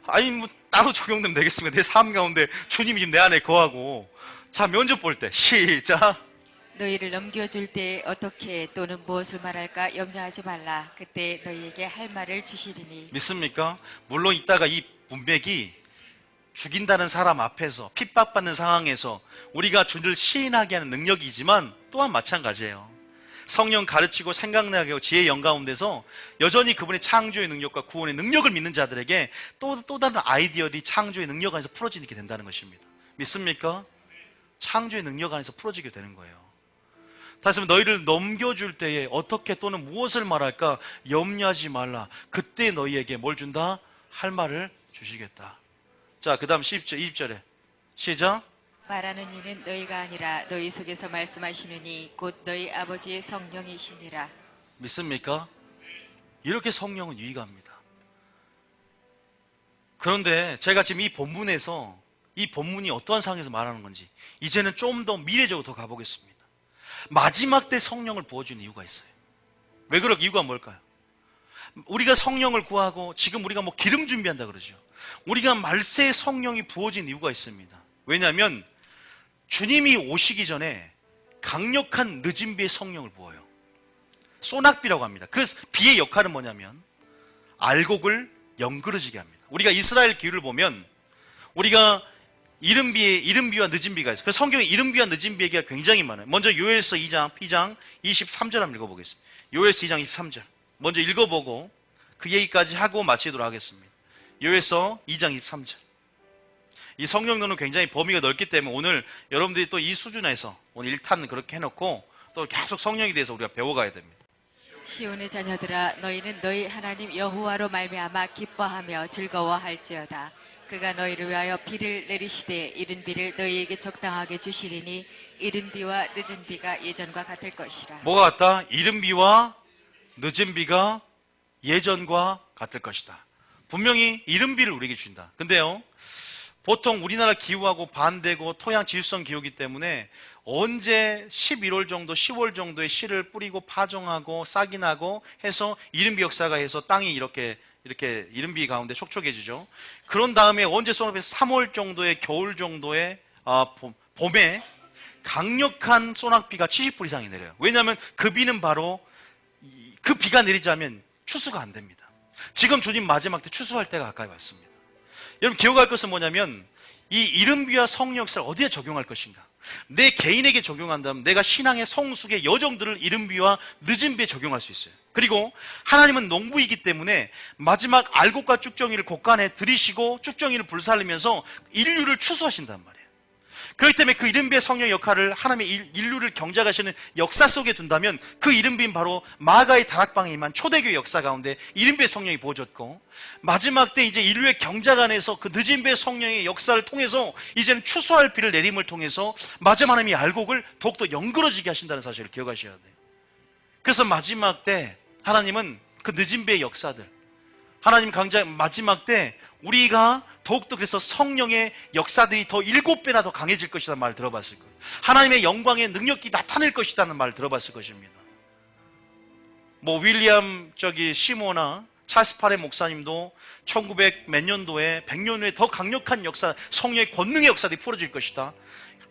아니 뭐 따로 적용되면 되겠습니까? 내 삶 가운데 주님이 지금 내 안에 거하고. 자, 면접 볼 때 시작. 너희를 넘겨줄 때 어떻게 또는 무엇을 말할까 염려하지 말라. 그때 너희에게 할 말을 주시리니. 믿습니까? 물론 이따가 이 문맥이 죽인다는 사람 앞에서 핍박받는 상황에서 우리가 주를 시인하게 하는 능력이지만 또한 마찬가지예요. 성령 가르치고 생각나게 하고 지혜의 영 가운데서 여전히 그분의 창조의 능력과 구원의 능력을 믿는 자들에게 또 다른 아이디어들이 창조의 능력 안에서 풀어지게 된다는 것입니다. 믿습니까? 창조의 능력 안에서 풀어지게 되는 거예요. 다시 한번 너희를 넘겨줄 때에 어떻게 또는 무엇을 말할까 염려하지 말라. 그때 너희에게 뭘 준다? 할 말을 주시겠다. 자, 그 다음 20절에 시작. 말하는 이는 너희가 아니라 너희 속에서 말씀하시느니 곧 너희 아버지의 성령이시니라. 믿습니까? 이렇게 성령은 유익합니다. 그런데 제가 지금 이 본문에서 이 본문이 어떠한 상황에서 말하는 건지 이제는 좀 더 미래적으로 더 가보겠습니다. 마지막 때 성령을 부어주는 이유가 있어요. 왜 그럴까? 이유가 뭘까요? 우리가 성령을 구하고 지금 우리가 뭐 기름 준비한다 그러죠. 우리가 말세의 성령이 부어진 이유가 있습니다. 왜냐하면 주님이 오시기 전에 강력한 늦은 비의 성령을 부어요. 소낙비라고 합니다. 그 비의 역할은 뭐냐면 알곡을 영그러지게 합니다. 우리가 이스라엘 기후를 보면 우리가 이른 비와 늦은 비가 있어요. 그래서 성경에 이른 비와 늦은 비 얘기가 굉장히 많아요. 먼저 요엘서 2장 23절 한번 읽어보겠습니다. 요엘서 2장 23절 먼저 읽어보고 그 얘기까지 하고 마치도록 하겠습니다. 요엘서 2장 23절. 이 성령론은 굉장히 범위가 넓기 때문에 오늘 여러분들이 또 이 수준에서 오늘 1탄은 그렇게 해놓고 또 계속 성령에 대해서 우리가 배워가야 됩니다. 시온의 자녀들아 너희는 너희 하나님 여호와로 말미암아 기뻐하며 즐거워할지어다. 그가 너희를 위하여 비를 내리시되 이른 비를 너희에게 적당하게 주시리니 이른 비와 늦은 비가 예전과 같을 것이라. 뭐가 같다? 이른 비와 늦은 비가 예전과 같을 것이다. 분명히 이른 비를 우리에게 준다. 근데요, 보통 우리나라 기후하고 반대고 토양 지수성 기후이기 때문에 언제 11월 정도, 10월 정도에 씨를 뿌리고 파종하고 싹이 나고 해서 이른비 역사가 해서 땅이 이렇게 이른비 가운데 촉촉해지죠. 그런 다음에 언제 쏘는 3월 정도의 겨울 정도의 봄에 강력한 소낙비가 70불 이상이 내려요. 왜냐하면 그 비는 바로 그 비가 내리지 않으면 추수가 안 됩니다. 지금 주님 마지막 때 추수할 때가 가까이 왔습니다. 여러분 기억할 것은 뭐냐면 이 이른비와 성령 역사를 어디에 적용할 것인가? 내 개인에게 적용한다면 내가 신앙의 성숙의 여정들을 이른비와 늦은비에 적용할 수 있어요. 그리고 하나님은 농부이기 때문에 마지막 알곡과 쭉정이를 곳간에 들이시고 쭉정이를 불살리면서 인류를 추수하신단 말이에요. 그렇기 때문에 그 이른비의 성령 역할을 하나님의 인류를 경작하시는 역사 속에 둔다면 그 이른비는 바로 마가의 다락방에 임한 초대교회 역사 가운데 이른비의 성령이 부어졌고, 마지막 때 이제 인류의 경작 안에서 그 늦은 비의 성령의 역사를 통해서 이제는 추수할 비를 내림을 통해서 마지막 하나님이 알곡을 더욱더 연그러지게 하신다는 사실을 기억하셔야 돼요. 그래서 마지막 때 하나님은 그 늦은 비의 역사들, 하나님 강작 마지막 때 우리가 더욱더 그래서 성령의 역사들이 더 7배나 더 강해질 것이라는 말을 들어봤을 거예요. 하나님의 영광의 능력이 나타날 것이라는 말을 들어봤을 것입니다. 윌리엄 시모나 찰스 파레 목사님도 1900 몇 년도에 100년 후에 더 강력한 역사, 성령의 권능의 역사들이 풀어질 것이다.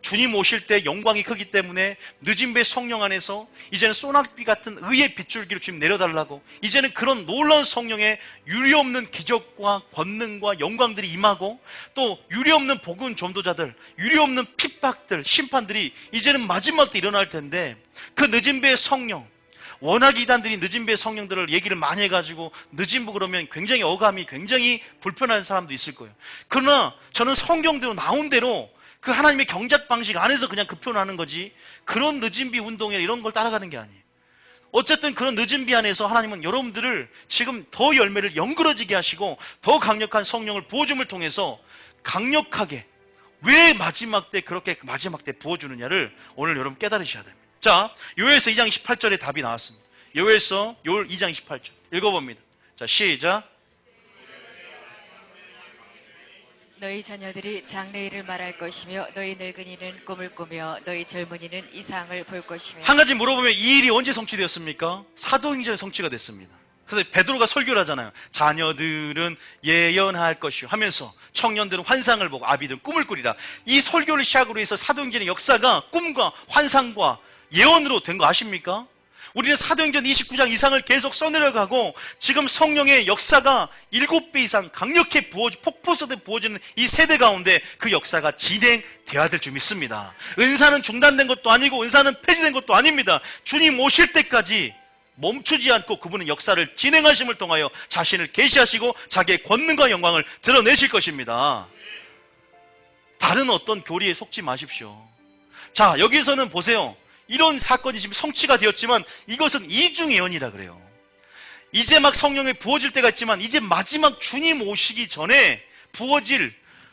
주님 오실 때 영광이 크기 때문에 늦은 배 성령 안에서 이제는 소낙비 같은 의의 빗줄기를 주님 내려달라고, 이제는 그런 놀라운 성령의 유례없는 기적과 권능과 영광들이 임하고, 또 유례없는 복음 전도자들, 유례없는 핍박들, 심판들이 이제는 마지막 때 일어날 텐데, 그 늦은 배의 성령, 워낙 이단들이 늦은 배의 성령들을 얘기를 많이 해가지고 늦은 부 그러면 굉장히 어감이 굉장히 불편한 사람도 있을 거예요. 그러나 저는 성경대로 나온 대로 그 하나님의 경작 방식 안에서 그냥 그 표현하는 거지, 그런 늦은 비 운동에 이런 걸 따라가는 게 아니에요. 어쨌든 그런 늦은 비 안에서 하나님은 여러분들을 지금 더 열매를 연그러지게 하시고 더 강력한 성령을 부어줌을 통해서 강력하게, 왜 마지막 때 그렇게 마지막 때 부어주느냐를 오늘 여러분 깨달으셔야 됩니다. 자, 요엘서 2장 18절에 답이 나왔습니다. 요엘서 2장 18절 읽어봅니다. 자, 시작. 너희 자녀들이 장래일을 말할 것이며 너희 늙은이는 꿈을 꾸며 너희 젊은이는 이상을 볼 것이며. 한 가지 물어보면 이 일이 언제 성취되었습니까? 사도행전에 성취가 됐습니다. 그래서 베드로가 설교를 하잖아요. 자녀들은 예언할 것이요 하면서 청년들은 환상을 보고 아비들은 꿈을 꾸리라. 이 설교를 시작으로 해서 사도행전의 역사가 꿈과 환상과 예언으로 된 거 아십니까? 우리는 사도행전 29장 이상을 계속 써내려가고 지금 성령의 역사가 7배 이상 강력히 폭포수에 부어지는 이 세대 가운데 그 역사가 진행되어야 될 줄 믿습니다. 은사는 중단된 것도 아니고 은사는 폐지된 것도 아닙니다. 주님 오실 때까지 멈추지 않고 그분은 역사를 진행하심을 통하여 자신을 계시하시고 자기의 권능과 영광을 드러내실 것입니다. 다른 어떤 교리에 속지 마십시오. 자, 여기서는 보세요. 이런 사건이 지금 성취가 되었지만 이것은 이중예언이라 그래요. 이제 막 성령이 부어질 때가 있지만 이제 마지막 주님 오시기 전에 부어질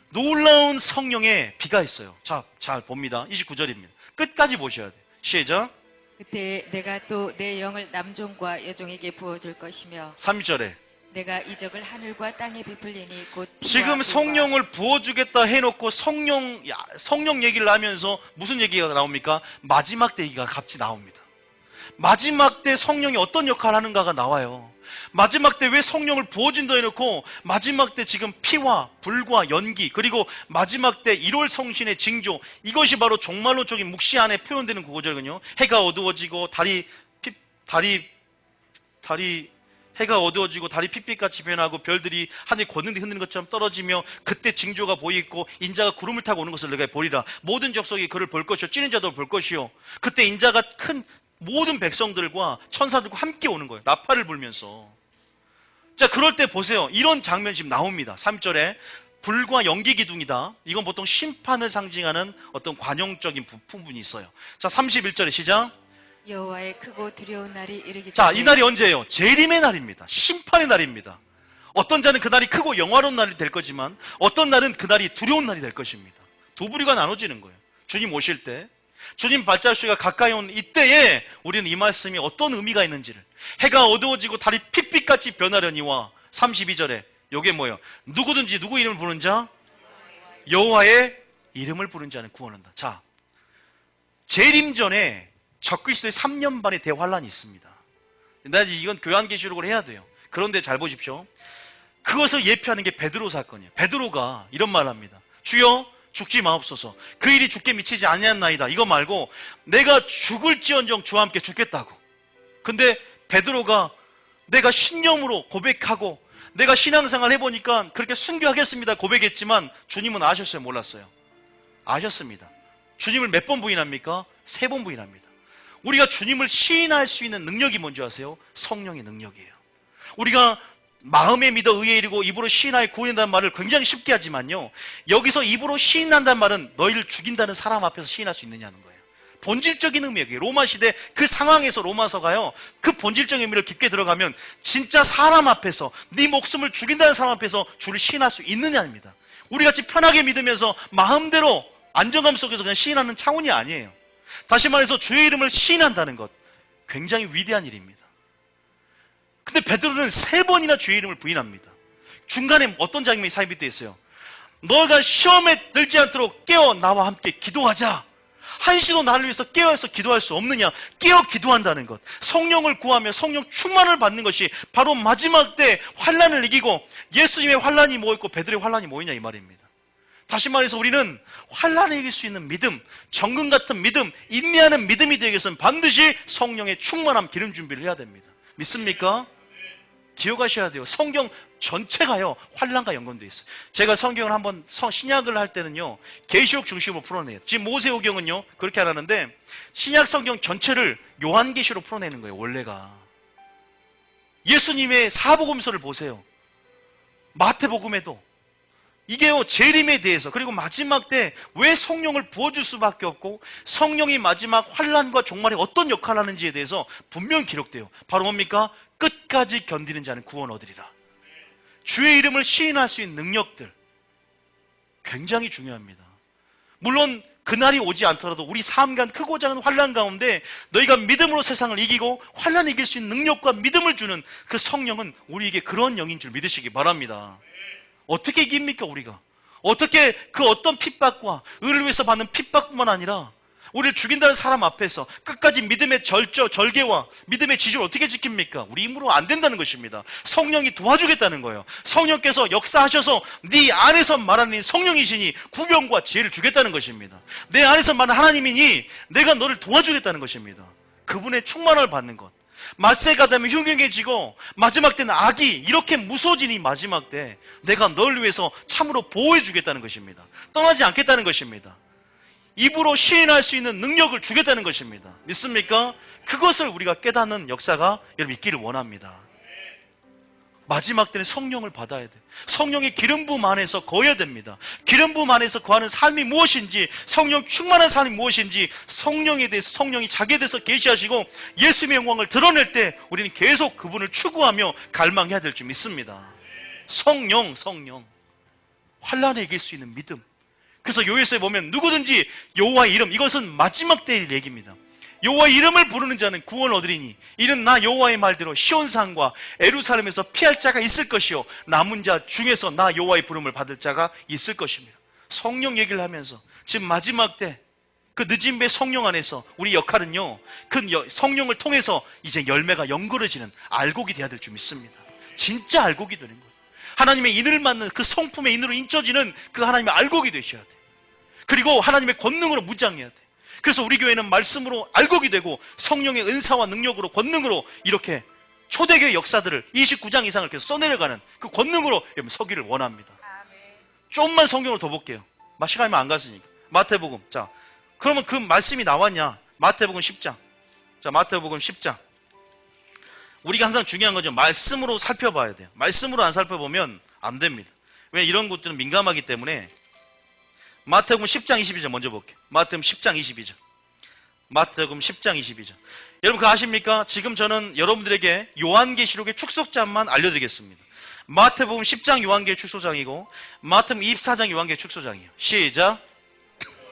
놀라운 성령의 비가 있어요. 자, 잘 봅니다. 29절입니다. 끝까지 보셔야 돼요. 시작. 그때 내가 또 내 영을 남종과 여종에게 부어줄 것이며 3절에 내가 이적을 하늘과 땅에 베풀리니 곧 지금 성령을 부어주겠다 해놓고 성령 얘기를 하면서 무슨 얘기가 나옵니까? 마지막 때 얘기가 같이 나옵니다. 마지막 때 성령이 어떤 역할을 하는가가 나와요. 마지막 때 왜 성령을 부어준다 해놓고 마지막 때 지금 피와 불과 연기, 그리고 마지막 때 1월 성신의 징조, 이것이 바로 종말론적인 묵시 안에 표현되는 구절이거든요. 해가 어두워지고 해가 어두워지고 달이 핏빛같이 변하고 별들이 하늘에 걷는데 흔드는 것처럼 떨어지며 그때 징조가 보이고 인자가 구름을 타고 오는 것을 내가 보리라. 모든 족속이 그를 볼 것이요 찌는 자도 볼 것이요. 그때 인자가 큰 모든 백성들과 천사들과 함께 오는 거예요. 나팔을 불면서. 자, 그럴 때 보세요. 이런 장면 지금 나옵니다. 3절에 불과 연기 기둥이다. 이건 보통 심판을 상징하는 어떤 관용적인 부분이 있어요. 자, 31절에 시작. 여호와의 크고 두려운 날이 이르기 자, 전에 이 날이 언제예요? 재림의 날입니다. 심판의 날입니다. 어떤 자는 그날이 크고 영화로운 날이 될 거지만 어떤 날은 그날이 두려운 날이 될 것입니다. 두 부류가 나눠지는 거예요. 주님 오실 때, 주님 발자취가 가까이 온 이때에 우리는 이 말씀이 어떤 의미가 있는지를, 해가 어두워지고 달이 핏빛같이 변하려니와 32절에 요게 뭐예요? 누구든지 누구 이름을 부르는 자, 여호와의 이름을 부르는 자는 구원한다. 자, 재림 전에 적그리스도의 3년 반의 대환란이 있습니다. 이건 교환계시록을 해야 돼요. 그런데 잘 보십시오. 그것을 예표하는 게 베드로 사건이에요. 베드로가 이런 말을 합니다. 주여 죽지 마옵소서. 그 일이 죽게 미치지 아니하나이다. 이거 말고 내가 죽을지언정 주와 함께 죽겠다고. 근데 베드로가 내가 신념으로 고백하고 내가 신앙생활 해보니까 그렇게 순교하겠습니다 고백했지만 주님은 아셨어요? 몰랐어요? 아셨습니다. 주님을 몇 번 부인합니까? 3번 부인합니다. 우리가 주님을 시인할 수 있는 능력이 뭔지 아세요? 성령의 능력이에요. 우리가 마음에 믿어 의에 이르고 입으로 시인하여 구원한다는 말을 굉장히 쉽게 하지만요, 여기서 입으로 시인한다는 말은 너희를 죽인다는 사람 앞에서 시인할 수 있느냐는 거예요. 본질적인 의미예요. 로마 시대 그 상황에서 로마서가요, 그 본질적인 의미를 깊게 들어가면 진짜 사람 앞에서 네 목숨을 죽인다는 사람 앞에서 주를 시인할 수 있느냐입니다. 우리같이 편하게 믿으면서 마음대로 안정감 속에서 그냥 시인하는 차원이 아니에요. 다시 말해서 주의 이름을 시인한다는 것, 굉장히 위대한 일입니다. 근데 베드로는 3번이나 주의 이름을 부인합니다. 중간에 어떤 장면이 삽입되어 있어요? 너가 시험에 들지 않도록 깨어 나와 함께 기도하자. 한시도 나를 위해서 깨어서 기도할 수 없느냐? 깨어 기도한다는 것, 성령을 구하며 성령 충만을 받는 것이 바로 마지막 때 환난을 이기고, 예수님의 환난이 뭐였고 베드로의 환난이 뭐였냐 이 말입니다. 다시 말해서 우리는 환난을 이길 수 있는 믿음, 정금 같은 믿음, 인내하는 믿음이 되기 위해서는 반드시 성령의 충만함, 기름 준비를 해야 됩니다. 믿습니까? 기억하셔야 돼요. 성경 전체가요 환난과 연관되어 있어요. 제가 성경을 한번 신약을 할 때는요 계시록 중심으로 풀어내요. 지금 모세오경은요 그렇게 안 하는데 신약 성경 전체를 요한계시로 풀어내는 거예요. 원래가 예수님의 사복음서를 보세요. 마태복음에도 이게요 재림에 대해서, 그리고 마지막 때 왜 성령을 부어줄 수밖에 없고 성령이 마지막 환난과 종말에 어떤 역할을 하는지에 대해서 분명히 기록돼요. 바로 뭡니까? 끝까지 견디는 자는 구원 얻으리라. 주의 이름을 시인할 수 있는 능력들 굉장히 중요합니다. 물론 그날이 오지 않더라도 우리 삶간 크고 작은 환난 가운데 너희가 믿음으로 세상을 이기고 환난을 이길 수 있는 능력과 믿음을 주는 그 성령은 우리에게 그런 영인 줄 믿으시기 바랍니다. 어떻게 이깁니까 우리가? 어떻게 그 어떤 핍박과 의를 위해서 받는 핍박뿐만 아니라 우리를 죽인다는 사람 앞에서 끝까지 믿음의 절개와 믿음의 지지를 어떻게 지킵니까? 우리 힘으로 안 된다는 것입니다. 성령이 도와주겠다는 거예요. 성령께서 역사하셔서 네 안에서 말하는 성령이시니 구병과 지혜를 주겠다는 것입니다. 내 안에서 말하는 하나님이니 내가 너를 도와주겠다는 것입니다. 그분의 충만함을 받는 것. 마세가 되면 흉흉해지고 마지막 때는 악이 이렇게 무서워지니 마지막 때 내가 너를 위해서 참으로 보호해 주겠다는 것입니다. 떠나지 않겠다는 것입니다. 입으로 시인할 수 있는 능력을 주겠다는 것입니다. 믿습니까? 그것을 우리가 깨닫는 역사가 여러분 있기를 원합니다. 마지막 때는 성령을 받아야 돼요. 성령의 기름 부음 안에서 거해야 됩니다. 기름 부음 안에서 거하는 삶이 무엇인지, 성령 충만한 삶이 무엇인지 성령에 대해서, 성령이 자기에 대해서 계시하시고 예수님의 영광을 드러낼 때 우리는 계속 그분을 추구하며 갈망해야 될 줄 믿습니다. 성령 환난에 이길 수 있는 믿음. 그래서 요에서에 보면 누구든지 여호와의 이름, 이것은 마지막 때의 얘기입니다. 여호와의 이름을 부르는 자는 구원 얻으리니 이는 나 여호와의 말대로 시온산과 예루살렘에서 피할 자가 있을 것이요 남은 자 중에서 나 여호와의 부름을 받을 자가 있을 것입니다. 성령 얘기를 하면서 지금 마지막 때 그 늦은 배 성령 안에서 우리 역할은요 그 성령을 통해서 이제 열매가 연거려지는 알곡이 돼야 될 줄 믿습니다. 진짜 알곡이 되는 거예요. 하나님의 인을 맡는 그 성품의 인으로 인쳐지는 그 하나님의 알곡이 되셔야 돼요. 그리고 하나님의 권능으로 무장해야 돼요. 그래서 우리 교회는 말씀으로 알곡이 되고 성령의 은사와 능력으로, 권능으로 이렇게 초대교회 역사들을 29장 이상을 계속 써내려가는 그 권능으로 여러분 서기를 원합니다. 좀만 성경을 더 볼게요. 시간이 안 갔으니까. 마태복음. 자, 그러면 그 말씀이 나왔냐? 마태복음 10장. 자, 마태복음 10장. 우리가 항상 중요한 거죠. 말씀으로 살펴봐야 돼요. 말씀으로 안 살펴보면 안 됩니다. 왜? 이런 것들은 민감하기 때문에. 마태복음 10장 22절 먼저 볼게요. 마태복음 10장 22절. 마태복음 10장 22절. 여러분 그거 아십니까? 지금 저는 여러분들에게 요한계시록의 축소장만 알려드리겠습니다. 마태복음 10장 요한계의 축소장이고 마태복음 24장 요한계의 축소장이에요. 시작.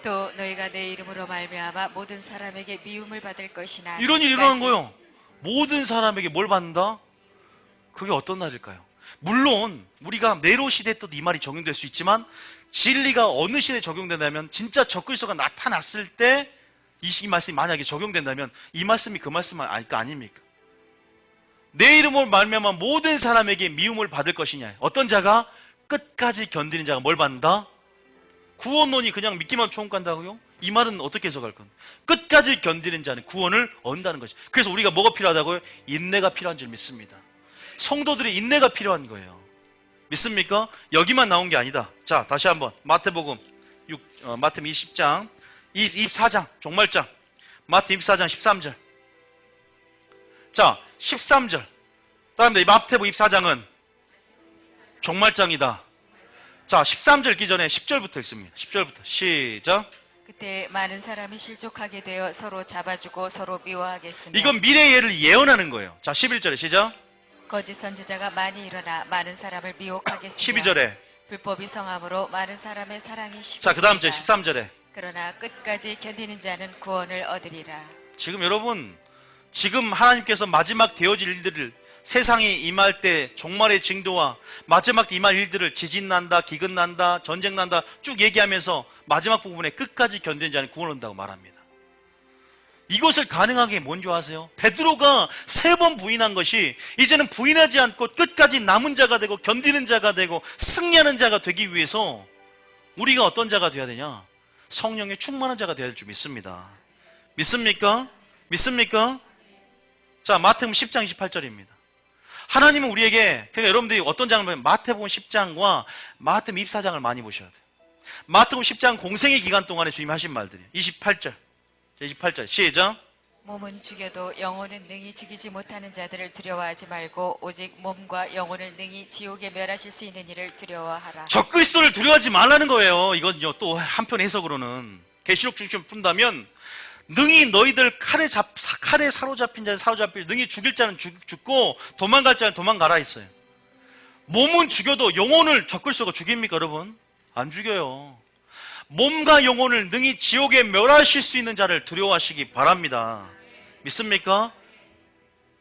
또 너희가 내 이름으로 말미암아 모든 사람에게 미움을 받을 것이나 이런 일이 일어나는 거예요. 모든 사람에게 뭘 받는다? 그게 어떤 날일까요? 물론 우리가 네로 시대 때도 이 말이 적용될 수 있지만 진리가 어느 시대에 적용된다면 진짜 적그리스도가 나타났을 때 이 말씀이 만약에 적용된다면 이 말씀이 그 말씀 아닙니까? 내 이름으로 말미암아 모든 사람에게 미움을 받을 것이냐. 어떤 자가? 끝까지 견디는 자가 뭘 받는다? 구원론이 그냥 믿기만 처음 간다고요? 이 말은 어떻게 해석할 건가? 끝까지 견디는 자는 구원을 얻는다는 거죠. 그래서 우리가 뭐가 필요하다고요? 인내가 필요한 줄 믿습니다. 성도들의 인내가 필요한 거예요. 믿습니까? 여기만 나온 게 아니다. 자, 다시 한번 마태복음 20장 24장 종말장 마태 24장 13절. 자, 13절. 다음에 마태복음 24장은 종말장이다. 자, 13절 읽기 전에 10절부터 읽습니다. 10절부터 시작. 그때 많은 사람이 실족하게 되어 서로 잡아주고 서로 미워하겠으며 이건 미래의 예를 예언하는 거예요. 자, 11절에 시작. 거짓 선지자가 많이 일어나 많은 사람을 미혹하겠으며 12절에. 불법이 성함으로 많은 사람의 사랑이 자, 그 다음 절 식어지리라. 13절에. 그러나 끝까지 견디는 자는 구원을 얻으리라. 지금 여러분, 지금 하나님께서 마지막 되어질 일들을 세상이 임할 때 종말의 징조와 마지막 때 임할 일들을 지진 난다, 기근 난다, 전쟁 난다 쭉 얘기하면서 마지막 부분에 끝까지 견디는 자는 구원을 얻는다고 말합니다. 이것을 가능하게 뭔지 아세요? 베드로가 3번 부인한 것이 이제는 부인하지 않고 끝까지 남은 자가 되고 견디는 자가 되고 승리하는 자가 되기 위해서 우리가 어떤 자가 되어야 되냐? 성령의 충만한 자가 되어야 될 줄 믿습니다. 믿습니까? 믿습니까? 자, 마태복음 10장 28절입니다. 하나님은 우리에게, 그러니까 여러분들이 어떤 장을 보면 마태복음 10장과 마태복음 24장을 많이 보셔야 돼요. 마태복음 10장 공생의 기간 동안에 주님이 하신 말들이에요. 28절. 28절 시작. 몸은 죽여도 영혼은 능히 죽이지 못하는 자들을 두려워하지 말고 오직 몸과 영혼을 능히 지옥에 멸하실 수 있는 이를 두려워하라. 적그리스도를 두려워하지 말라는 거예요. 이건요 또 한편 해석으로는 계시록 중심 푼다면 능히 너희들 칼에 사로잡힌 자는 사로잡힐, 능히 죽일 자는 죽고 도망갈 자는 도망가라 했어요. 몸은 죽여도 영혼을 적그리스도가 죽입니까 여러분? 안 죽여요. 몸과 영혼을 능히 지옥에 멸하실 수 있는 자를 두려워하시기 바랍니다. 믿습니까?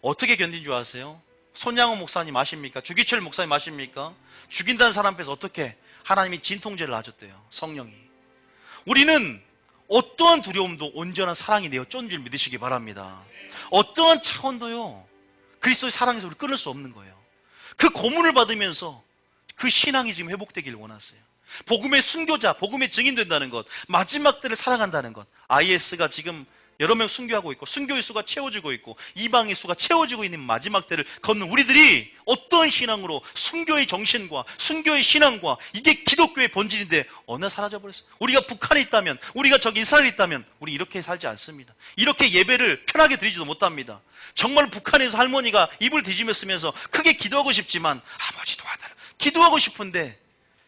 어떻게 견딘 줄 아세요? 손양호 목사님 아십니까? 주기철 목사님 아십니까? 죽인다는 사람 앞에서 어떻게 하나님이 진통제를 놔줬대요. 성령이. 우리는 어떠한 두려움도 온전한 사랑이 되어 쫀 줄 믿으시기 바랍니다. 어떠한 차원도요 그리스도의 사랑에서 우리 끊을 수 없는 거예요. 그 고문을 받으면서 그 신앙이 지금 회복되기를 원하세요. 복음의 순교자, 복음의 증인 된다는 것, 마지막 때를 살아간다는 것. IS가 지금 여러 명 순교하고 있고 순교의 수가 채워지고 있고 이방의 수가 채워지고 있는 마지막 때를 걷는 우리들이 어떤 신앙으로 순교의 정신과 순교의 신앙과 이게 기독교의 본질인데 어느 날 사라져버렸어요. 우리가 북한에 있다면, 우리가 저기 이스라엘에 있다면 우리 이렇게 살지 않습니다. 이렇게 예배를 편하게 드리지도 못합니다. 정말 북한에서 할머니가 입을 뒤집어 쓰면서 크게 기도하고 싶지만 아버지 도와달라 기도하고 싶은데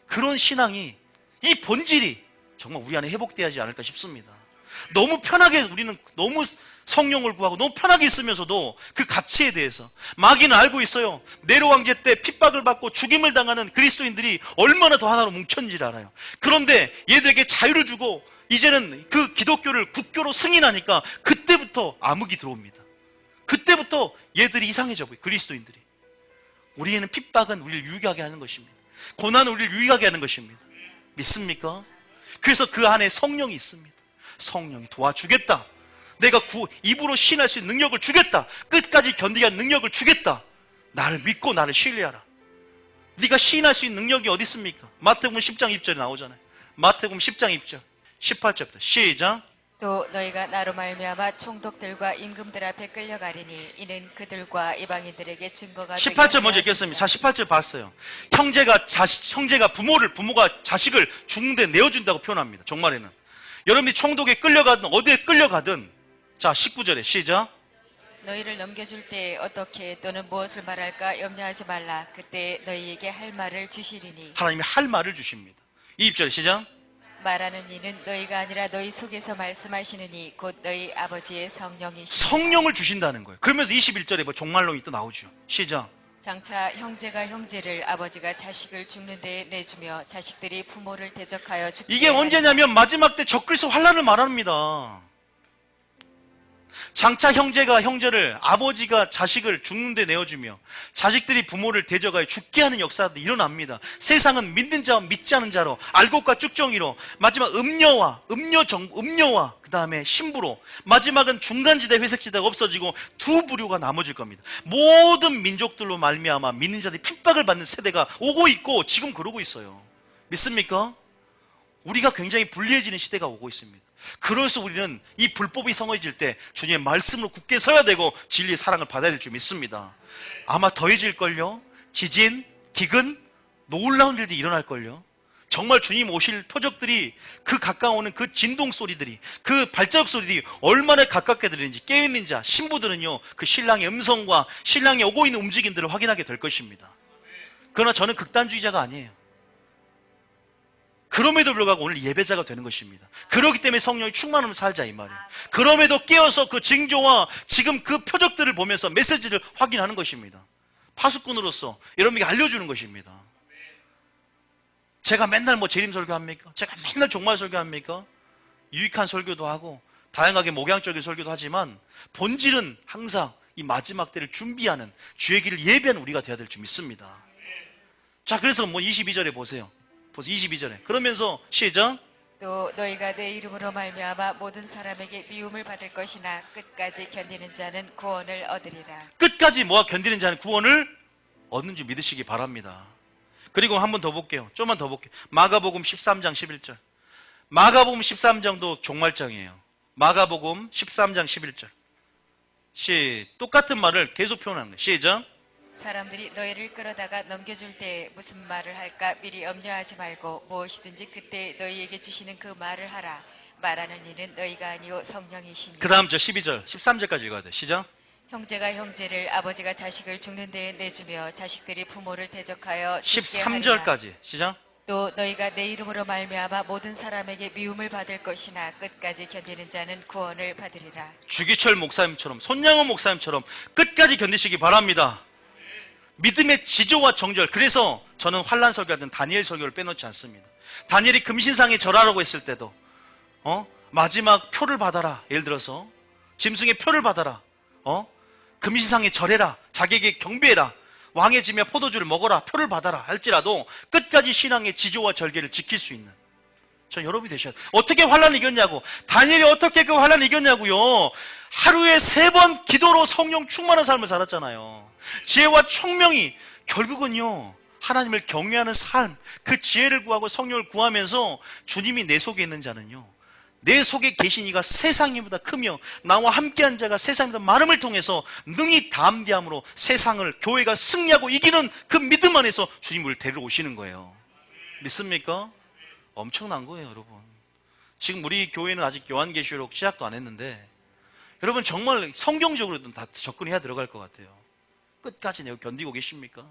그런 신앙이, 이 본질이 정말 우리 안에 회복되어야지 않을까 싶습니다. 너무 편하게 우리는 너무 성령을 구하고 너무 편하게 있으면서도 그 가치에 대해서 마귀는 알고 있어요. 네로 황제 때 핍박을 받고 죽임을 당하는 그리스도인들이 얼마나 더 하나로 뭉쳤는지를 알아요. 그런데 얘들에게 자유를 주고 이제는 그 기독교를 국교로 승인하니까 그때부터 암흑이 들어옵니다. 그때부터 얘들이 이상해져 보여요. 그리스도인들이. 우리에는 핍박은 우리를 유익하게 하는 것입니다. 고난은 우리를 유익하게 하는 것입니다. 믿습니까? 그래서 그 안에 성령이 있습니다. 성령이 도와주겠다. 내가 입으로 시인할 수 있는 능력을 주겠다. 끝까지 견디게 하는 능력을 주겠다. 나를 믿고 나를 신뢰하라. 네가 시인할 수 있는 능력이 어디 있습니까? 마태복음 10장 2절에 나오잖아요. 마태복음 10장 2절 18절부터 시작. 또 너희가 나로 말미암아 총독들과 임금들 앞에 끌려가리니 이는 그들과 이방인들에게 증거가 18절 먼저 읽겠습니다. 자, 18절 봤어요. 형제가 부모가 자식을 죽는데 내어준다고 표현합니다. 종말에는. 여러분이 총독에 끌려가든 어디에 끌려가든. 자, 19절에 시작. 너희를 넘겨줄 때 어떻게 또는 무엇을 말할까 염려하지 말라. 그때 너희에게 할 말을 주시리니 하나님이 할 말을 주십니다. 20절 시작. 말하는 이는 너희가 아니라 너희 속에서 말씀하시는 이 곧 너희 아버지의 성령이시니라. 성령을 주신다는 거예요. 그러면서 21절에 뭐 종말론이 또 나오죠. 시작. 장차 형제가 형제를 아버지가 자식을 죽는 데에 내주며 자식들이 부모를 대적하여 죽게 이게 언제냐면 마지막 때 적그리스도 환란을 말합니다. 장차 형제가 형제를, 아버지가 자식을 죽는 데 내어주며 자식들이 부모를 대적하여 죽게 하는 역사도 일어납니다. 세상은 믿는 자와 믿지 않은 자로, 알곡과 쭉정이로, 마지막 음녀와 그 다음에 신부로, 마지막은 중간지대 회색지대가 없어지고 두 부류가 나눠질 겁니다. 모든 민족들로 말미암아 믿는 자들이 핍박을 받는 세대가 오고 있고 지금 그러고 있어요. 믿습니까? 우리가 굉장히 불리해지는 시대가 오고 있습니다. 그래서 우리는 이 불법이 성해질 때 주님의 말씀으로 굳게 서야 되고 진리의 사랑을 받아야 될 줄 믿습니다. 아마 더해질걸요. 지진, 기근, 놀라운 일들이 일어날걸요. 정말 주님 오실 표적들이, 그 가까워오는 그 진동 소리들이, 그 발자국 소리들이 얼마나 가깝게 들리는지 깨어있는 자, 신부들은요, 그 신랑의 음성과 신랑이 오고 있는 움직임들을 확인하게 될 것입니다. 그러나 저는 극단주의자가 아니에요. 그럼에도 불구하고 오늘 예배자가 되는 것입니다. 그렇기 때문에 성령이 충만함을 살자 이 말이에요. 그럼에도 깨어서 그 징조와 지금 그 표적들을 보면서 메시지를 확인하는 것입니다. 파수꾼으로서 여러분에게 알려주는 것입니다. 제가 맨날 뭐 재림 설교합니까? 제가 맨날 종말 설교합니까? 유익한 설교도 하고 다양하게 목양적인 설교도 하지만 본질은 항상 이 마지막 때를 준비하는, 주의 길을 예배하는 우리가 되어야 될 줄 믿습니다. 자, 그래서 뭐 22절에 보세요. 22절에 그러면서 시작. 또 너희가 내 이름으로 말미암아 모든 사람에게 미움을 받을 것이나 끝까지 견디는 자는 구원을 얻으리라. 끝까지 뭐가 견디는 자는 구원을 얻는 줄 믿으시기 바랍니다. 그리고 한 번 더 볼게요. 좀만 더 볼게요. 마가복음 13장 11절. 마가복음 13장도 종말장이에요. 마가복음 13장 11절. 똑같은 말을 계속 표현하는 거예요. 시작. 사람들이 너희를 끌어다가 넘겨줄 때 무슨 말을 할까 미리 염려하지 말고 무엇이든지 그때 너희에게 주시는 그 말을 하라. 말하는 이는 너희가 아니요 성령이시니. 그 다음 저 12절 13절까지 읽어야 돼. 시작. 형제가 형제를, 아버지가 자식을 죽는 데에 내주며 자식들이 부모를 대적하여 죽게 하리라. 13절까지 시작. 또 너희가 내 이름으로 말미암아 모든 사람에게 미움을 받을 것이나 끝까지 견디는 자는 구원을 받으리라. 주기철 목사님처럼, 손양원 목사님처럼 끝까지 견디시기 바랍니다. 믿음의 지조와 정절. 그래서 저는 환난 설교하든 다니엘 설교를 빼놓지 않습니다. 다니엘이 금신상에 절하라고 했을 때도 마지막 표를 받아라. 예를 들어서 짐승의 표를 받아라. 금신상에 절해라. 자기에게 경배해라. 왕의 짐에 포도주를 먹어라. 표를 받아라 할지라도 끝까지 신앙의 지조와 절개를 지킬 수 있는 저 여러분이 되셔야 돼요. 어떻게 환난을 이겼냐고. 다니엘이 어떻게 그 환난을 이겼냐고요. 하루에 3번 기도로 성령 충만한 삶을 살았잖아요. 지혜와 총명이 결국은요, 하나님을 경외하는 삶, 그 지혜를 구하고 성령을 구하면서 주님이 내 속에 있는 자는요, 내 속에 계신 이가 세상보다 크며 나와 함께한 자가 세상보다 많음을 통해서 능히 담대함으로 세상을, 교회가 승리하고 이기는 그 믿음 안에서 주님을 데려오시는 거예요. 믿습니까? 엄청난 거예요, 여러분. 지금 우리 교회는 아직 요한계시록 시작도 안 했는데 여러분 정말 성경적으로도 다 접근해야 들어갈 것 같아요. 끝까지 내가 견디고 계십니까?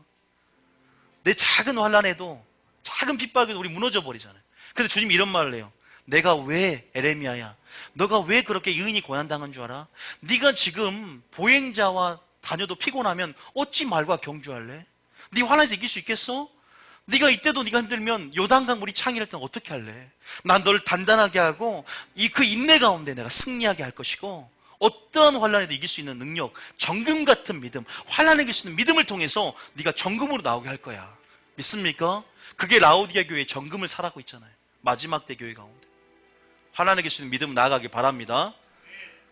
내 작은 환난에도, 작은 핍박에도 우리 무너져 버리잖아요. 그래서 주님이 이런 말을 해요. 내가 왜, 에레미야야, 너가 왜 그렇게 의인이 고난당한 줄 알아? 네가 지금 보행자와 다녀도 피곤하면 어찌 말과 경주할래? 네 환난에서 이길 수 있겠어? 네가 이때도 네가 힘들면 요단강 물이 창이랄 때는 어떻게 할래? 난 너를 단단하게 하고 그 인내 가운데 내가 승리하게 할 것이고, 어떠한 환난에도 이길 수 있는 능력, 정금 같은 믿음, 환난을 이길 수 있는 믿음을 통해서 네가 정금으로 나오게 할 거야. 믿습니까? 그게 라오디아 교회의 정금을 살아가고 있잖아요. 마지막 때 교회 가운데 환난을 이길 수 있는 믿음 나아가길 바랍니다.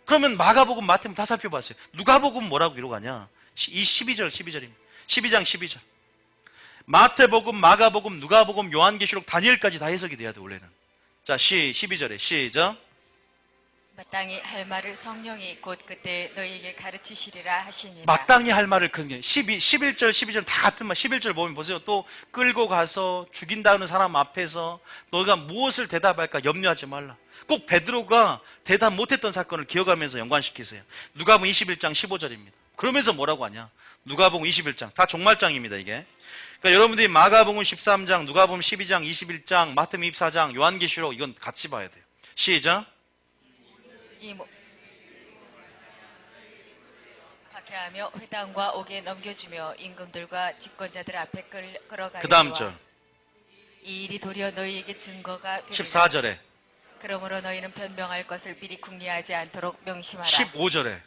그러면 마가복음, 마태복음 다 살펴봤어요. 누가복음 뭐라고 기록하냐? 이 12절입니다. 12장 12절. 마태복음, 마가복음, 누가복음, 요한계시록, 다니엘까지 다 해석이 돼야 돼 원래는. 자, 12절에 시작. 마땅히 할 말을 성령이 곧 그때 너희에게 가르치시리라 하시니라. 마땅히 할 말을 11절, 12절 다 같은 말. 11절 보면 보세요. 또 끌고 가서 죽인다는 사람 앞에서 너희가 무엇을 대답할까 염려하지 말라. 꼭 베드로가 대답 못했던 사건을 기억하면서 연관시키세요. 누가복음 21장 15절입니다. 그러면서 뭐라고 하냐? 누가복음 21장. 다 종말장입니다, 이게. 그러니까 여러분들이 마가복음 13장, 누가복음 12장, 21장, 마태복음 24장, 요한계시록 이건 같이 봐야 돼요. 시작. 박해하며 회당과 옥에 넘겨주며 임금들과 집권자들 앞에 끌어가리라. 그 다음 절. 이 일이 도리어 너희에게 증거가 되리라. 14절에. 그러므로 너희는 변명할 것을 미리 궁리하지 않도록 명심하라. 15절에.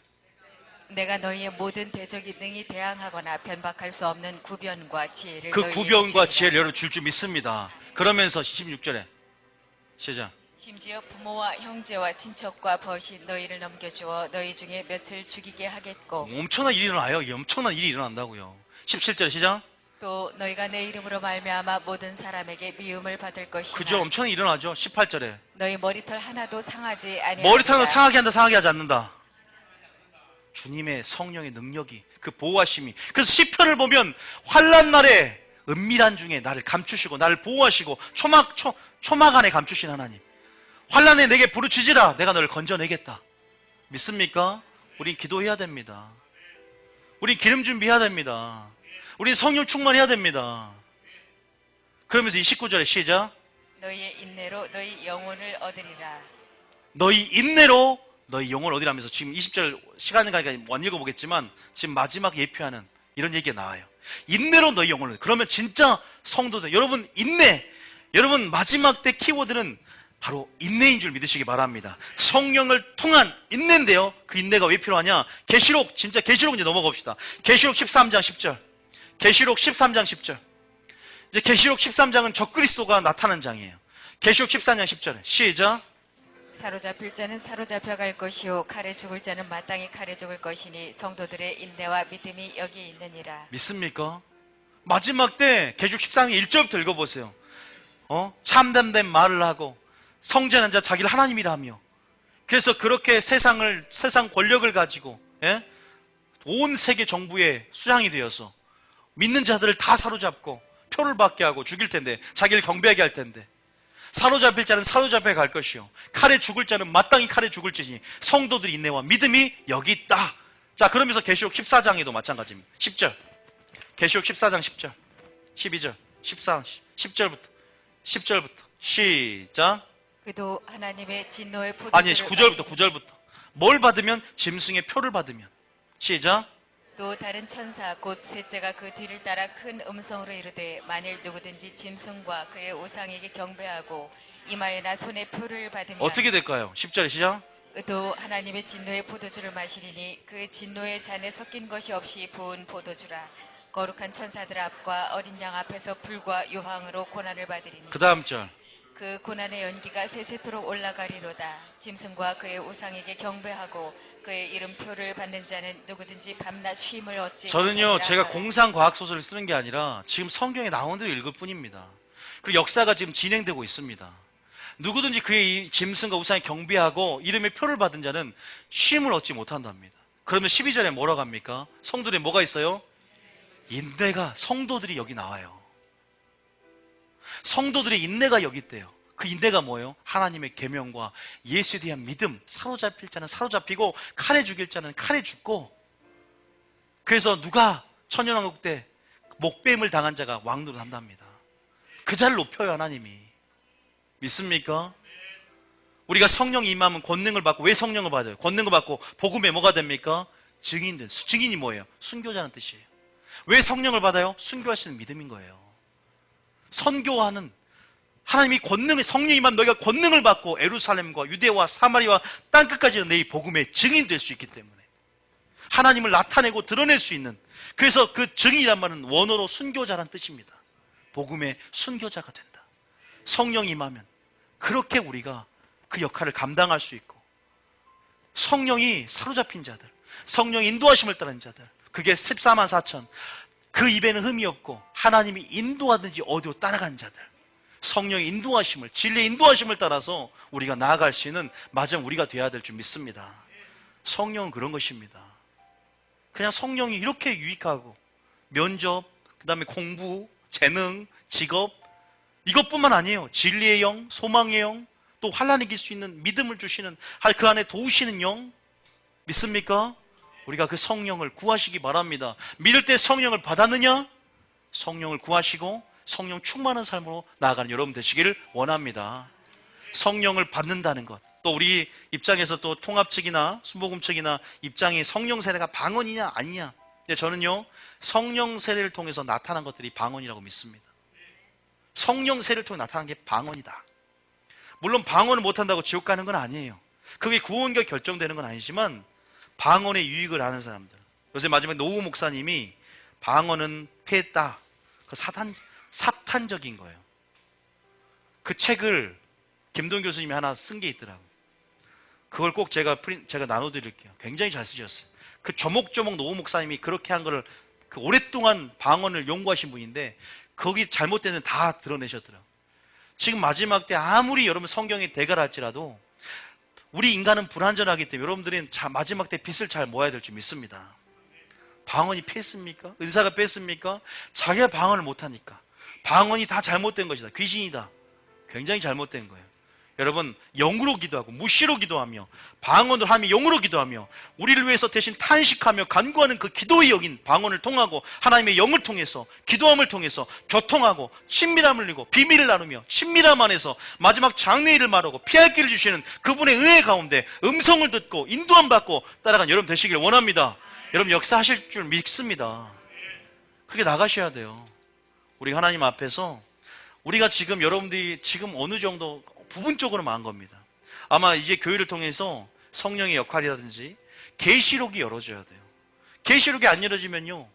내가 너희의 모든 대적이 능히 대항하거나 변박할 수 없는 구변과 지혜를 그 너희에게 구변과 주리라. 지혜를 여러분 줄 줄 믿습니다. 그러면서 16절에. 시작. 심지어 부모와 형제와 친척과 벗이 너희를 넘겨주어 너희 중에 몇을 죽이게 하겠고 엄청난 일이 일어나요. 이 엄청난 일이 일어난다고요. 17절에 시작. 또 너희가 내 이름으로 말미암아 모든 사람에게 미움을 받을 것이나 그죠? 엄청난 일이 일어나죠. 18절에. 너희 머리털 하나도 상하지 아니하리라. 머리털은 상하게 한다, 상하게 하지 않는다. 주님의 성령의 능력이, 그 보호하심이. 그래서 시편을 보면 환난 날에 은밀한 중에 나를 감추시고 나를 보호하시고 초막 안에 감추신 하나님. 환난에 내게 부르짖으라, 내가 너를 건져내겠다. 믿습니까? 우린 기도해야 됩니다. 우린 기름 준비해야 됩니다. 우린 성령 충만해야 됩니다. 그러면서 29절에 시작. 너희의 인내로 너희 영혼을 얻으리라. 너희 인내로 너희 영혼을 얻으라면서 지금 20절 시간이 가니까 못 읽어보겠지만 지금 마지막 예표하는 이런 얘기가 나와요. 인내로 너희 영혼을. 그러면 진짜 성도들, 여러분 인내, 여러분 마지막 때 키워드는 바로 인내인 줄 믿으시기 바랍니다. 성령을 통한 인내인데요. 그 인내가 왜 필요하냐? 계시록, 진짜 계시록 이제 넘어갑시다. 계시록 13장 10절. 계시록 13장 10절. 이제 계시록 13장은 적그리스도가 나타난 장이에요. 계시록 14장 10절에 시작. 사로잡힐 자는 사로잡혀 갈 것이요 칼에 죽을 자는 마땅히 칼에 죽을 것이니 성도들의 인내와 믿음이 여기 있느니라. 믿습니까? 마지막 때 계시록 13장 1절부터 읽어보세요. 참담된 말을 하고 성전한 자 자기를 하나님이라 하며, 그래서 그렇게 세상 권력을 가지고 온 세계 정부의 수장이 되어서 믿는 자들을 다 사로잡고 표를 받게 하고 죽일 텐데, 자기를 경배하게 할 텐데, 사로잡힐 자는 사로잡혀 갈 것이요 칼에 죽을 자는 마땅히 칼에 죽을지니 성도들의 인내와 믿음이 여기 있다. 자, 그러면서 계시록 14장에도 마찬가지입니다. 10절. 계시록 14장 10절, 12절, 14, 10절부터 시작. 그도 하나님의 진노의 포도주를 아니, 9절부터. 뭘 받으면? 짐승의 표를 받으면. 시작. 또 다른 천사 곧 셋째가 그 뒤를 따라 큰 음성으로 이르되 만일 누구든지 짐승과 그의 우상에게 경배하고 이마에나 손에 표를 받으면 어떻게 될까요? 10절에 시작. 또 하나님의 진노의 포도주를 마시리니 그 진노의 잔에 섞인 것이 없이 부은 포도주라. 거룩한 천사들 앞과 어린 양 앞에서 불과 유황으로 고난을 받으리니 그 다음 절. 그 고난의 연기가 세세토록 올라가리로다. 짐승과 그의 우상에게 경배하고 그의 이름표를 받는 자는 누구든지 밤낮 쉼을 얻지 저는요, 못하리라. 제가 공상과학소설을 쓰는 게 아니라 지금 성경에 나온 대로 읽을 뿐입니다. 그리고 역사가 지금 진행되고 있습니다. 누구든지 그의 짐승과 우상에 경배하고 이름의 표를 받은 자는 쉼을 얻지 못한답니다. 그러면 12절에 뭐라고 합니까? 성도들에 뭐가 있어요? 인내가, 성도들이 여기 나와요. 성도들의 인내가 여기 있대요. 그 인내가 뭐예요? 하나님의 계명과 예수에 대한 믿음. 사로잡힐 자는 사로잡히고 칼에 죽일 자는 칼에 죽고. 그래서 누가 천년왕국 때 목뱀을 당한 자가 왕노릇 한답니다. 그 자를 높여요, 하나님이. 믿습니까? 우리가 성령이 임하면 권능을 받고, 왜 성령을 받아요? 권능을 받고 복음에 뭐가 됩니까? 증인이 뭐예요? 순교자는 뜻이에요. 왜 성령을 받아요? 순교할 수 있는 믿음인 거예요. 선교하는, 하나님이 권능을, 성령이 임하면 너희가 권능을 받고 예루살렘과 유대와 사마리아 땅끝까지 내 이 복음의 증인 될 수 있기 때문에 하나님을 나타내고 드러낼 수 있는, 그래서 그 증인이란 말은 원어로 순교자란 뜻입니다. 복음의 순교자가 된다. 성령이 임하면 그렇게 우리가 그 역할을 감당할 수 있고, 성령이 사로잡힌 자들, 성령의 인도하심을 따르는 자들, 그게 14만 4천, 그 입에는 흠이 없고 하나님이 인도하든지 어디로 따라가는 자들, 성령의 인도하심을, 진리의 인도하심을 따라서 우리가 나아갈 수 있는 마지막 우리가 돼야 될 줄 믿습니다. 성령은 그런 것입니다. 그냥 성령이 이렇게 유익하고, 면접, 그 다음에 공부, 재능, 직업, 이것뿐만 아니에요. 진리의 영, 소망의 영, 또 환난 이길 수 있는 믿음을 주시는, 그 안에 도우시는 영, 믿습니까? 우리가 그 성령을 구하시기 바랍니다. 믿을 때 성령을 받았느냐? 성령을 구하시고 성령 충만한 삶으로 나아가는 여러분 되시기를 원합니다. 성령을 받는다는 것, 또 우리 입장에서 또 통합 측이나 순복음 측이나 입장이 성령 세례가 방언이냐 아니냐, 근데 저는요 성령 세례를 통해서 나타난 것들이 방언이라고 믿습니다. 성령 세례를 통해 나타난 게 방언이다. 물론 방언을 못한다고 지옥 가는 건 아니에요. 그게 구원과 결정되는 건 아니지만 방언의 유익을 아는 사람들, 요새 마지막에 노우 목사님이 방언은 패했다, 그 사탄적인 거예요. 그 책을 김동 교수님이 하나 쓴 게 있더라고요. 그걸 꼭 제가 나눠드릴게요. 굉장히 잘 쓰셨어요. 그 조목조목 노우 목사님이 그렇게 한 거를 그 오랫동안 방언을 연구하신 분인데 거기 잘못된 데는 다 드러내셨더라고요. 지금 마지막 때 아무리 여러분 성경에 대가를 할지라도 우리 인간은 불완전하기 때문에 여러분들은 마지막 때 빚을 잘 모아야 될 줄 믿습니다. 방언이 패했습니까? 은사가 뺐습니까? 자기가 방언을 못하니까. 방언이 다 잘못된 것이다. 귀신이다. 굉장히 잘못된 거예요. 여러분, 영으로 기도하고 무시로 기도하며 방언을 하며 영으로 기도하며 우리를 위해서 대신 탄식하며 간구하는 그 기도의 영인 방언을 통하고 하나님의 영을 통해서 기도함을 통해서 교통하고 친밀함을 흘리고 비밀을 나누며 친밀함 안에서 마지막 장래일을 말하고 피할 길을 주시는 그분의 은혜 가운데 음성을 듣고 인도함 받고 따라간 여러분 되시길 원합니다. 여러분 역사하실 줄 믿습니다. 그렇게 나가셔야 돼요. 우리 하나님 앞에서 우리가 지금 여러분들이 지금 어느 정도 부분적으로 망한 겁니다. 아마 이제 교회를 통해서 성령의 역할이라든지 계시록이 열어져야 돼요. 계시록이 안 열어지면요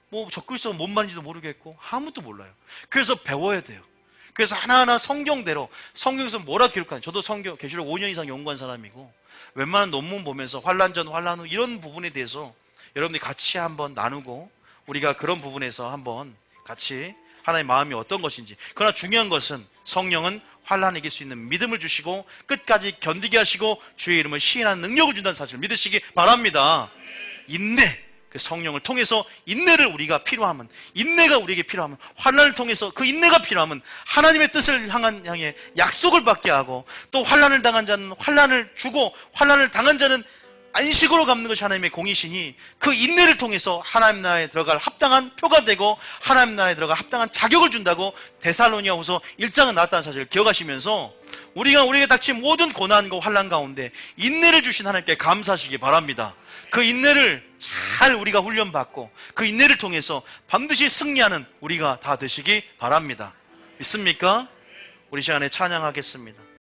뭐 적글서 뭔 말인지도 모르겠고 아무것도 몰라요. 그래서 배워야 돼요. 그래서 하나하나 성경대로, 성경에서 뭐라 기록하는지, 저도 성경 계시록 5년 이상 연구한 사람이고 웬만한 논문 보면서 환란 전 환란 후 이런 부분에 대해서 여러분들이 같이 한번 나누고 우리가 그런 부분에서 한번 같이 하나님의 마음이 어떤 것인지. 그러나 중요한 것은 성령은 환난을 이길 수 있는 믿음을 주시고 끝까지 견디게 하시고 주의 이름을 시인하는 능력을 준다는 사실을 믿으시기 바랍니다. 인내, 그 성령을 통해서 인내를 우리가 필요하면, 인내가 우리에게 필요하면, 환난을 통해서 그 인내가 필요하면 하나님의 뜻을 향해 약속을 받게 하고, 또 환난을 당한 자는 환난을 주고 환난을 당한 자는 안식으로 갚는 것이 하나님의 공이시니 그 인내를 통해서 하나님 나라에 들어갈 합당한 표가 되고 하나님 나라에 들어갈 합당한 자격을 준다고 데살로니가후서 1장은 나왔다는 사실을 기억하시면서 우리가 우리에게 닥친 모든 고난과 환난 가운데 인내를 주신 하나님께 감사하시기 바랍니다. 그 인내를 잘 우리가 훈련받고 그 인내를 통해서 반드시 승리하는 우리가 다 되시기 바랍니다. 믿습니까? 우리 시간에 찬양하겠습니다.